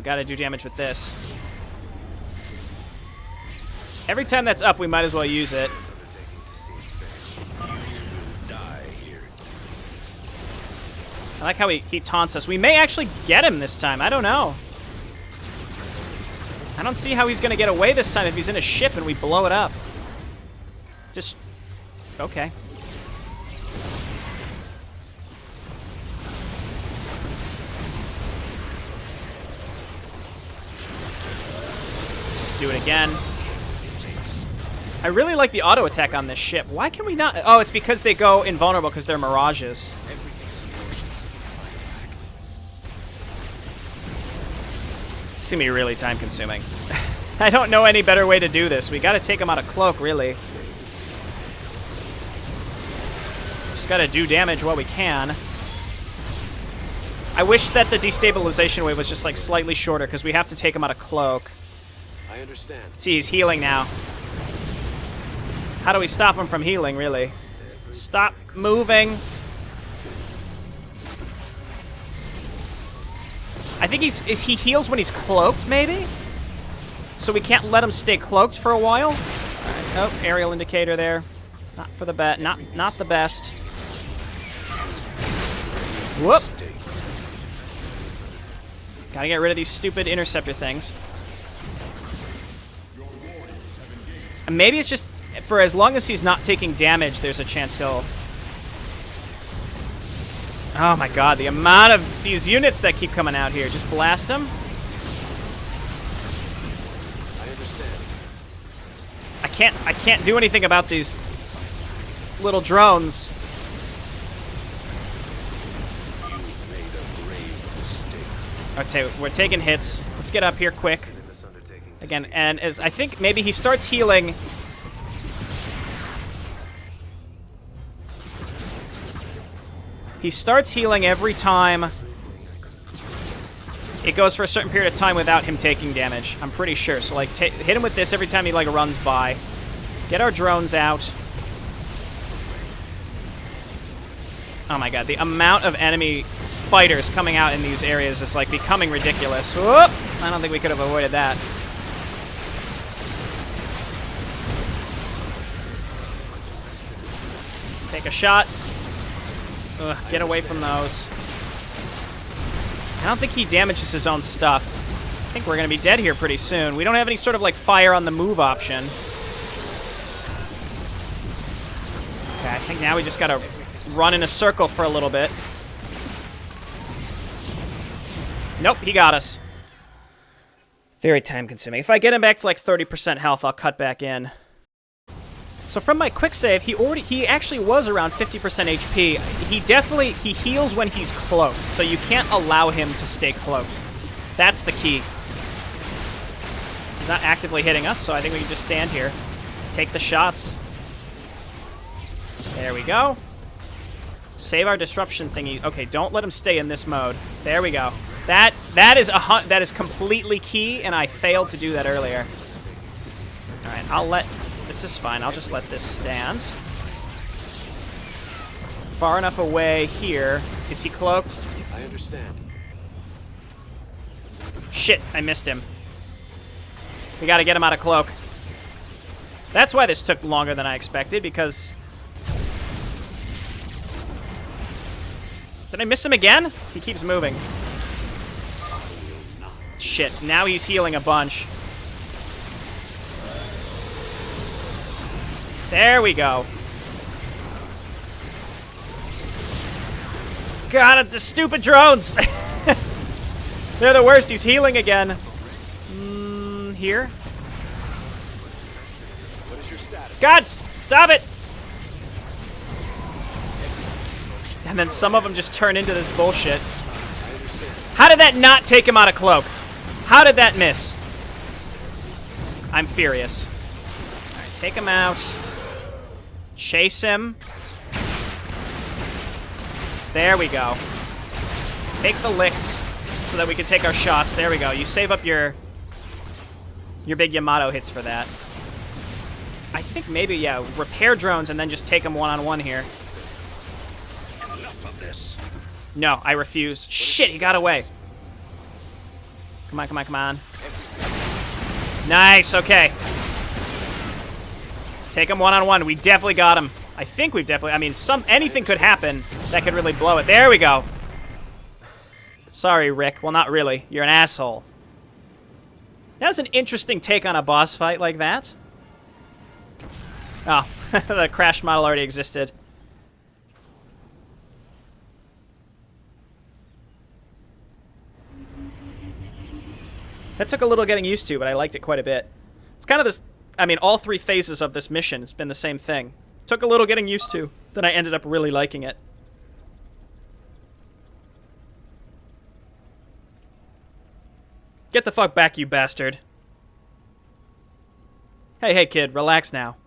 Gotta do damage with this. Every time that's up, we might as well use it. I like how he taunts us. We may actually get him this time. I don't know. I don't see how he's gonna get away this time if he's in a ship and we blow it up. Just... okay. Let's just do it again. I really like the auto attack on this ship. Why can we not? Oh, it's because they go invulnerable because they're mirages. It's gonna be really time consuming. I don't know any better way to do this. We gotta take him out of cloak, really. Just gotta do damage while we can. I wish that the destabilization wave was just like slightly shorter because we have to take him out of cloak. I understand. See, he's healing now. How do we stop him from healing, really? Stop moving. I think he heals when he's cloaked, maybe? So we can't let him stay cloaked for a while? All right. Oh, aerial indicator there. Not for the best. Not the best. Whoop. Gotta get rid of these stupid interceptor things. And maybe it's just for as long as he's not taking damage, there's a chance he'll... Oh my god, the amount of these units that keep coming out here. Just blast them. I understand. I can't do anything about these little drones. You made a grave mistake. Okay, we're taking hits. Let's get up here quick. Again, and as I think maybe he starts healing. He starts healing every time it goes for a certain period of time without him taking damage. I'm pretty sure. So, like, hit him with this every time he, like, runs by. Get our drones out. Oh, my God. The amount of enemy fighters coming out in these areas is, like, becoming ridiculous. Whoop! I don't think we could have avoided that. Take a shot. Ugh, get away from those. I don't think he damages his own stuff. I think we're going to be dead here pretty soon. We don't have any sort of, like, fire on the move option. Okay, I think now we just got to run in a circle for a little bit. Nope, he got us. Very time consuming. If I get him back to, like, 30% health, I'll cut back in. So from my quick save, he actually was around 50% HP. He heals when he's cloaked, so you can't allow him to stay cloaked. That's the key. He's not actively hitting us, so I think we can just stand here. Take the shots. There we go. Save our disruption thingy. Okay, don't let him stay in this mode. There we go. That is completely key, and I failed to do that earlier. All right, this is fine. I'll just let this stand. Far enough away here. Is he cloaked? I understand. Shit, I missed him. We gotta get him out of cloak. That's why this took longer than I expected, because... Did I miss him again? He keeps moving. Shit, now he's healing a bunch. There we go. God, the stupid drones! They're the worst. He's healing again. Here? What is your status? God, stop it! And then some of them just turn into this bullshit. How did that not take him out of cloak? How did that miss? I'm furious. Alright, take him out. Chase him. There we go. Take the licks so that we can take our shots. There we go. You save up your big Yamato hits for that. I think maybe, yeah, repair drones and then just take them one-on-one here. Enough of this. No, I refuse. Shit, he got away. Come on, come on, come on. Nice, okay. Take him one-on-one. We definitely got him. I think we've definitely... I mean, anything could happen that could really blow it. There we go. Sorry, Rick. Well, not really. You're an asshole. That was an interesting take on a boss fight like that. Oh, the crash model already existed. That took a little getting used to, but I liked it quite a bit. It's kind of this... I mean, all three phases of this mission has been the same thing. Took a little getting used to, then I ended up really liking it. Get the fuck back, you bastard. Hey, hey, kid, relax now.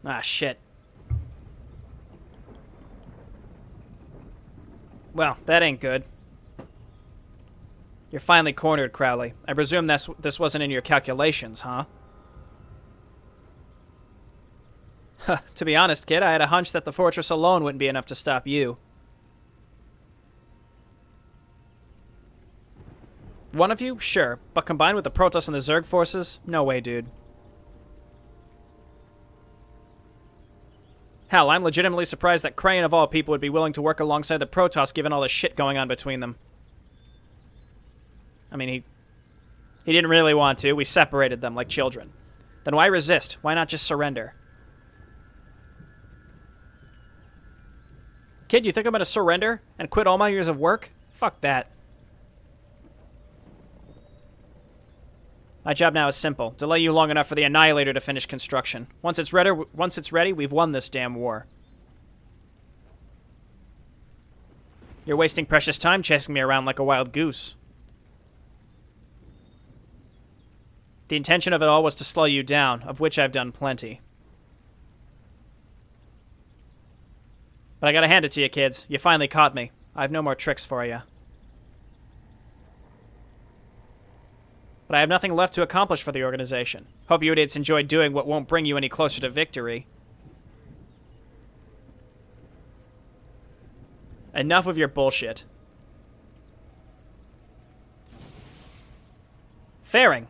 Ah, shit. Well, that ain't good. You're finally cornered, Crowley. I presume this wasn't in your calculations, huh? Huh, to be honest, kid, I had a hunch that the fortress alone wouldn't be enough to stop you. One of you? Sure. But combined with the Protoss and the Zerg forces? No way, dude. Hell, I'm legitimately surprised that Crane of all people would be willing to work alongside the Protoss given all the shit going on between them. I mean, he didn't really want to. We separated them like children. Then why resist? Why not just surrender? Kid, you think I'm going to surrender and quit all my years of work? Fuck that. My job now is simple. Delay you long enough for the Annihilator to finish construction. Once it's ready, we've won this damn war. You're wasting precious time chasing me around like a wild goose. The intention of it all was to slow you down, of which I've done plenty. But I gotta hand it to you, kids. You finally caught me. I have no more tricks for you. But I have nothing left to accomplish for the organization. Hope you idiots enjoy doing what won't bring you any closer to victory. Enough of your bullshit. Fairing.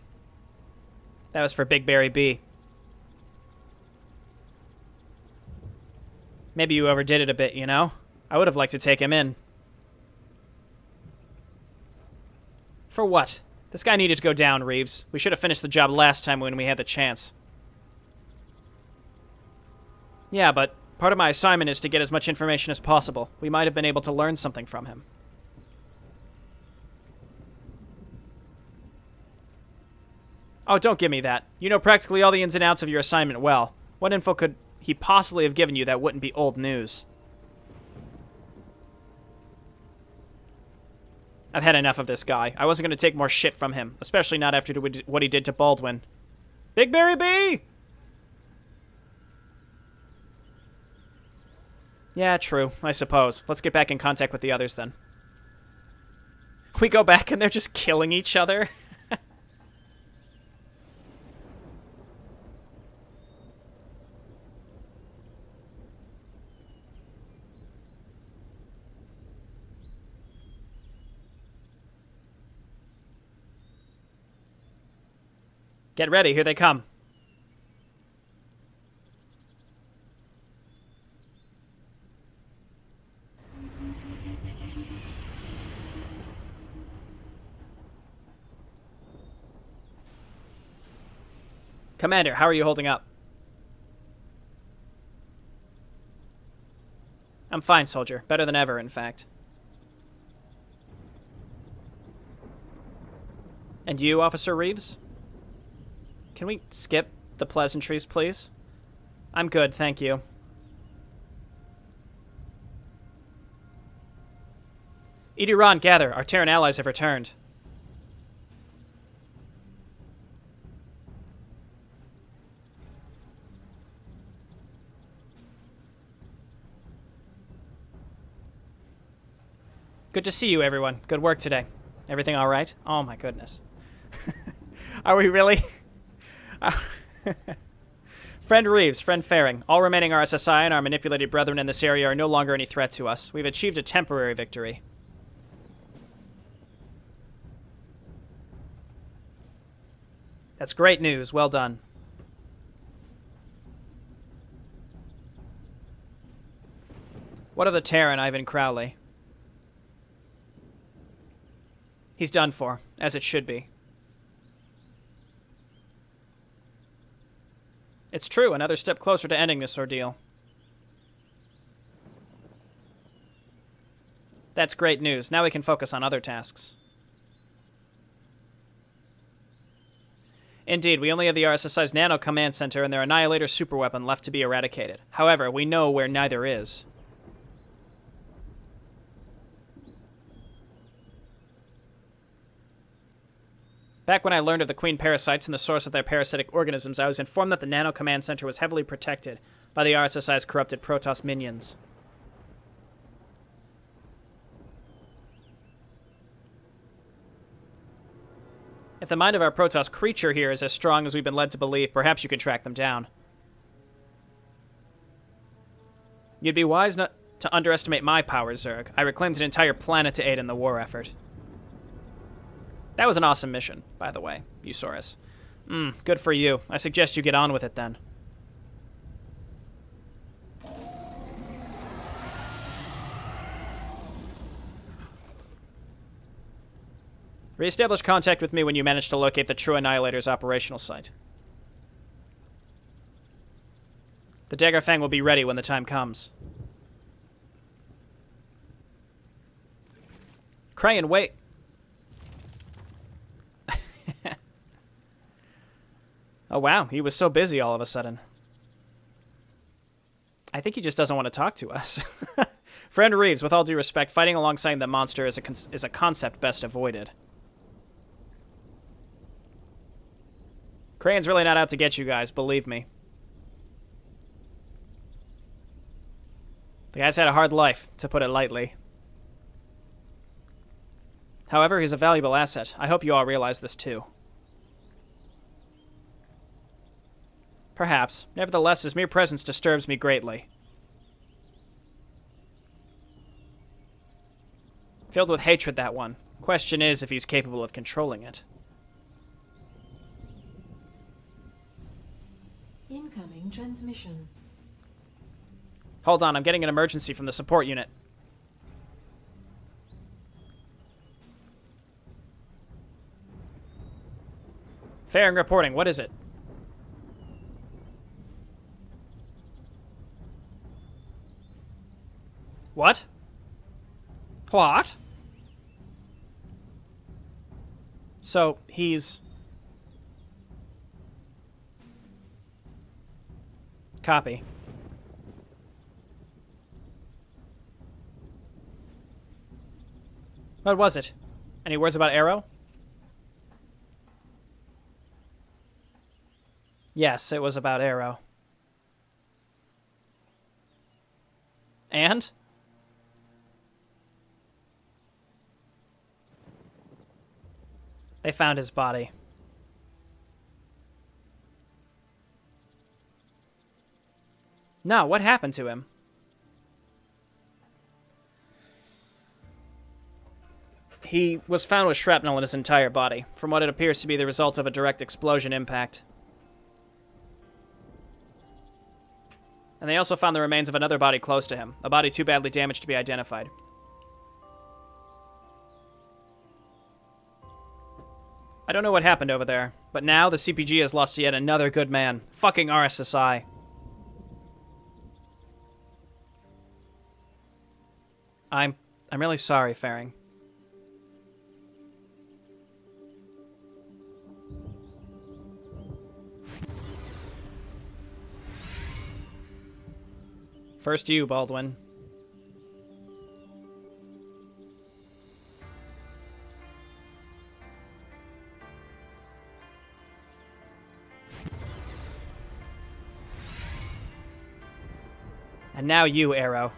That was for Big Barry B. Maybe you overdid it a bit, you know? I would have liked to take him in. For what? This guy needed to go down, Reeves. We should have finished the job last time when we had the chance. Yeah, but part of my assignment is to get as much information as possible. We might have been able to learn something from him. Oh, don't give me that. You know practically all the ins and outs of your assignment well. What info could he possibly have given you that wouldn't be old news? I've had enough of this guy. I wasn't going to take more shit from him, especially not after what he did to Baldwin. Big Barry B! Yeah, true, I suppose. Let's get back in contact with the others then. We go back and they're just killing each other? Get ready, here they come. Commander, how are you holding up? I'm fine, soldier. Better than ever, in fact. And you, Officer Reeves? Can we skip the pleasantries, please? I'm good, thank you. Ediron, gather. Our Terran allies have returned. Good to see you, everyone. Good work today. Everything all right? Oh, my goodness. Are we really? Friend Reeves, friend Faring, all remaining RSSI and our manipulated brethren in this area are no longer any threat to us. We've achieved a temporary victory. That's great news. Well done. What of the Terran, Ivan Crowley? He's done for, as it should be. It's true, another step closer to ending this ordeal. That's great news. Now we can focus on other tasks. Indeed, we only have the RSSI's Nano Command Center and their Annihilator superweapon left to be eradicated. However, we know where neither is. Back when I learned of the queen parasites and the source of their parasitic organisms, I was informed that the Nano Command Center was heavily protected by the RSSI's corrupted Protoss minions. If the mind of our Protoss creature here is as strong as we've been led to believe, perhaps you could track them down. You'd be wise not to underestimate my powers, Zerg. I reclaimed an entire planet to aid in the war effort. That was an awesome mission, by the way, Eusaurus. Good for you. I suggest you get on with it, then. Re-establish contact with me when you manage to locate the True Annihilator's operational site. The Daggerfang will be ready when the time comes. Crayon, wait. Oh, wow. He was so busy all of a sudden. I think he just doesn't want to talk to us. Friend Reeves, with all due respect, fighting alongside the monster is a concept best avoided. Crayon's really not out to get you guys, believe me. The guy's had a hard life, to put it lightly. However, he's a valuable asset. I hope you all realize this too. Perhaps. Nevertheless, his mere presence disturbs me greatly. Filled with hatred, that one. Question is if he's capable of controlling it. Incoming transmission. Hold on, I'm getting an emergency from the support unit. Faring reporting, what is it? What? What? So, he's... Copy. What was it? Any words about Arrow? Yes, it was about Arrow. And? They found his body. No, what happened to him? He was found with shrapnel in his entire body, from what it appears to be the result of a direct explosion impact. And they also found the remains of another body close to him, a body too badly damaged to be identified. I don't know what happened over there, but now the CPG has lost yet another good man. Fucking RSSI. I'm really sorry, Faring. First you, Baldwin. And now you, Arrow.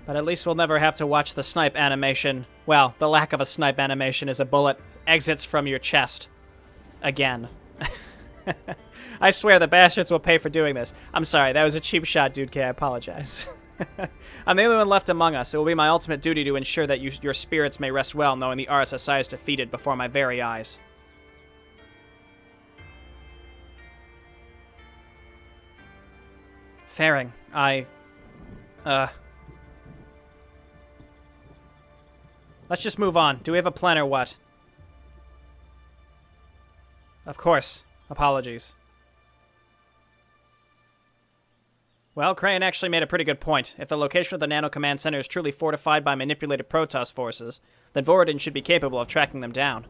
But at least we'll never have to watch the snipe animation. Well, the lack of a snipe animation as a bullet exits from your chest. Again. I swear the bastards will pay for doing this. I'm sorry, that was a cheap shot, Dude K. I apologize. I'm the only one left among us. It will be my ultimate duty to ensure that your spirits may rest well, knowing the RSSI is defeated before my very eyes. Faring, let's just move on. Do we have a plan or what? Of course. Apologies. Well, Crane actually made a pretty good point. If the location of the Nano Command Center is truly fortified by manipulated Protoss forces, then Voradin should be capable of tracking them down.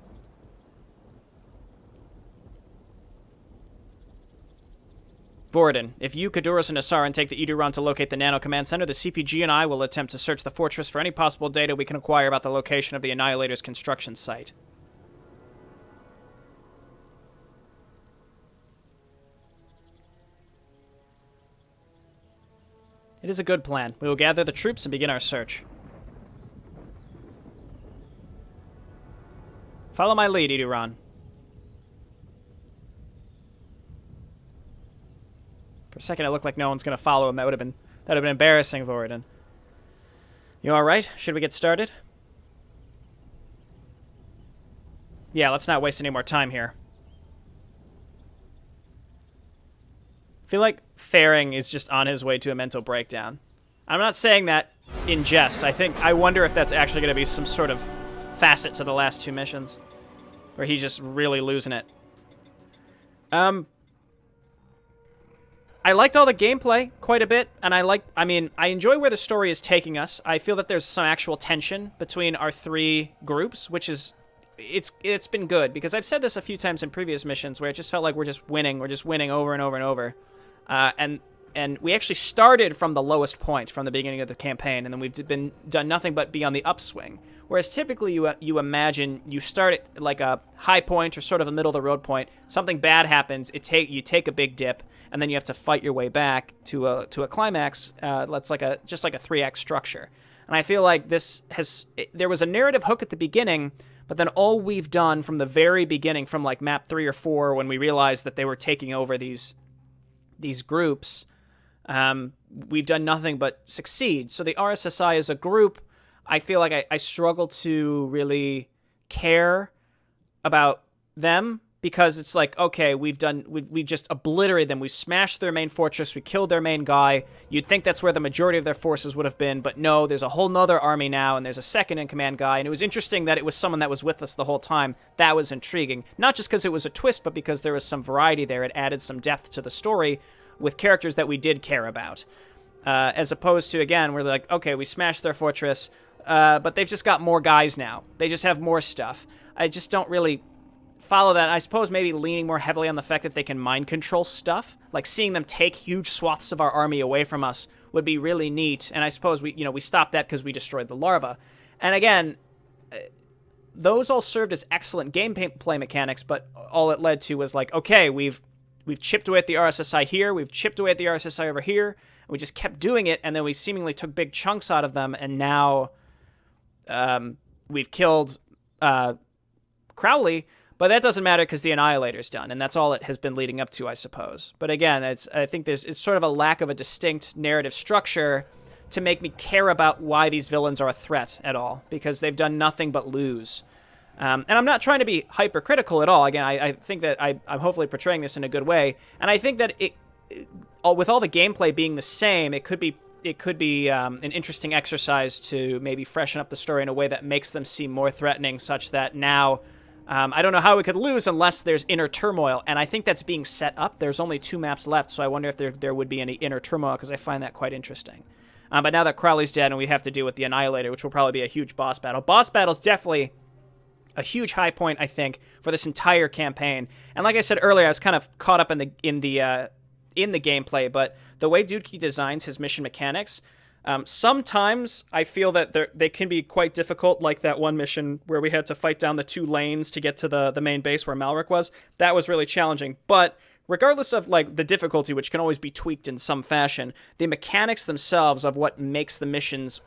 Voradin, if you, Kaduras, and Asaran take the Eduron to locate the Nano Command Center, the CPG and I will attempt to search the fortress for any possible data we can acquire about the location of the Annihilator's construction site. It is a good plan. We will gather the troops and begin our search. Follow my lead, Eduron. For a second, it looked like no one's going to follow him. That would have been embarrassing, Voradin. You all right? Should we get started? Yeah, let's not waste any more time here. I feel like Faring is just on his way to a mental breakdown. I'm not saying that in jest. I wonder if that's actually going to be some sort of facet to the last two missions, where he's just really losing it. I liked all the gameplay quite a bit, and I enjoy where the story is taking us. I feel that there's some actual tension between our three groups, which is, it's been good, because I've said this a few times in previous missions where it just felt like we're just winning over and over and over. And we actually started from the lowest point from the beginning of the campaign, and then we've done nothing but be on the upswing. Whereas typically you imagine you start at like a high point or sort of a middle of the road point, something bad happens, you take a big dip, and then you have to fight your way back to a climax. That's just like a 3-act structure. And I feel like there was a narrative hook at the beginning, but then all we've done from the very beginning, from like map 3 or 4, when we realized that they were taking over these groups, we've done nothing but succeed. So the RSSI as a group, I feel like I struggle to really care about them, because it's like, okay, we just obliterated them. We smashed their main fortress. We killed their main guy. You'd think that's where the majority of their forces would have been, but no, there's a whole nother army now, and there's a second-in-command guy, and it was interesting that it was someone that was with us the whole time. That was intriguing. Not just because it was a twist, but because there was some variety there. It added some depth to the story with characters that we did care about. As opposed to, again, we're like, okay, we smashed their fortress, but they've just got more guys now. They just have more stuff. I just don't really follow that. I suppose maybe leaning more heavily on the fact that they can mind control stuff, like seeing them take huge swaths of our army away from us would be really neat. And I suppose we stopped that because we destroyed the larva. And again, those all served as excellent gameplay mechanics, but all it led to was like, okay, we've chipped away at the RSSI here, we've chipped away at the RSSI over here, and we just kept doing it, and then we seemingly took big chunks out of them, and now we've killed Crowley. But that doesn't matter because the Annihilator's done, and that's all it has been leading up to, I suppose. But again, I think it's sort of a lack of a distinct narrative structure to make me care about why these villains are a threat at all, because they've done nothing but lose. And I'm not trying to be hypercritical at all. Again, I think that I'm hopefully portraying this in a good way, and I think that with all the gameplay being the same, it could be an interesting exercise to maybe freshen up the story in a way that makes them seem more threatening, such that now I don't know how we could lose unless there's inner turmoil, and I think that's being set up. There's only 2 maps left, so I wonder if there would be any inner turmoil, because I find that quite interesting. But now that Crowley's dead and we have to deal with the Annihilator, which will probably be a huge boss battle. Boss battle's definitely a huge high point, I think, for this entire campaign. And like I said earlier, I was kind of caught up in the gameplay, but the way Dudekey designs his mission mechanics, sometimes I feel that they can be quite difficult, like that one mission where we had to fight down the 2 lanes to get to the main base where Malric was. That was really challenging, but regardless of like the difficulty, which can always be tweaked in some fashion, the mechanics themselves of what makes the missions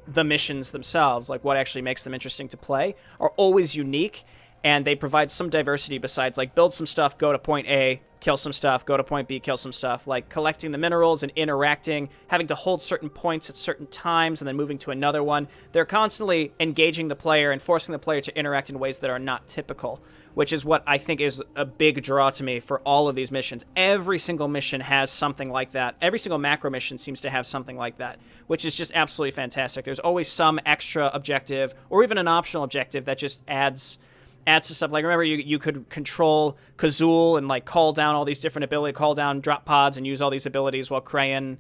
themselves, like what actually makes them interesting to play, are always unique, and they provide some diversity besides like build some stuff, go to point A, kill some stuff, go to point B, kill some stuff, like collecting the minerals and interacting, having to hold certain points at certain times and then moving to another one. They're constantly engaging the player and forcing the player to interact in ways that are not typical, which is what I think is a big draw to me for all of these missions. Every single mission has something like that. Every single macro mission seems to have something like that, which is just absolutely fantastic. There's always some extra objective or even an optional objective that just adds to stuff. Like, remember, you could control Kazul and like call down all these different abilities, call down drop pods and use all these abilities while Crayon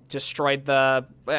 destroyed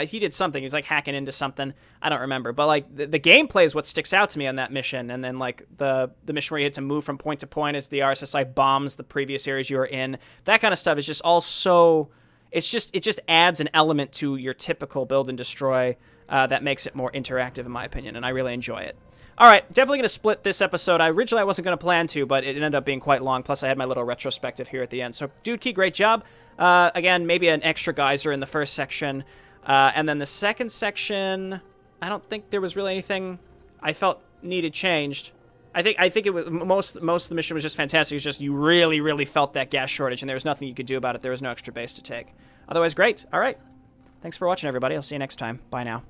he did something. He was like hacking into something. I don't remember. But like the gameplay is what sticks out to me on that mission. And then like the mission where you had to move from point to point as the RSSI bombs the previous areas you were in. That kind of stuff is just all so... it just adds an element to your typical build and destroy that makes it more interactive, in my opinion, and I really enjoy it. All right, definitely going to split this episode. Originally, I wasn't going to plan to, but it ended up being quite long. Plus, I had my little retrospective here at the end. So, Dudekey, great job. Again, maybe an extra geyser in the first section. And then the second section, I don't think there was really anything I felt needed changed. I think it was most of the mission was just fantastic. It was just you really, really felt that gas shortage, and there was nothing you could do about it. There was no extra base to take. Otherwise, great. All right. Thanks for watching, everybody. I'll see you next time. Bye now.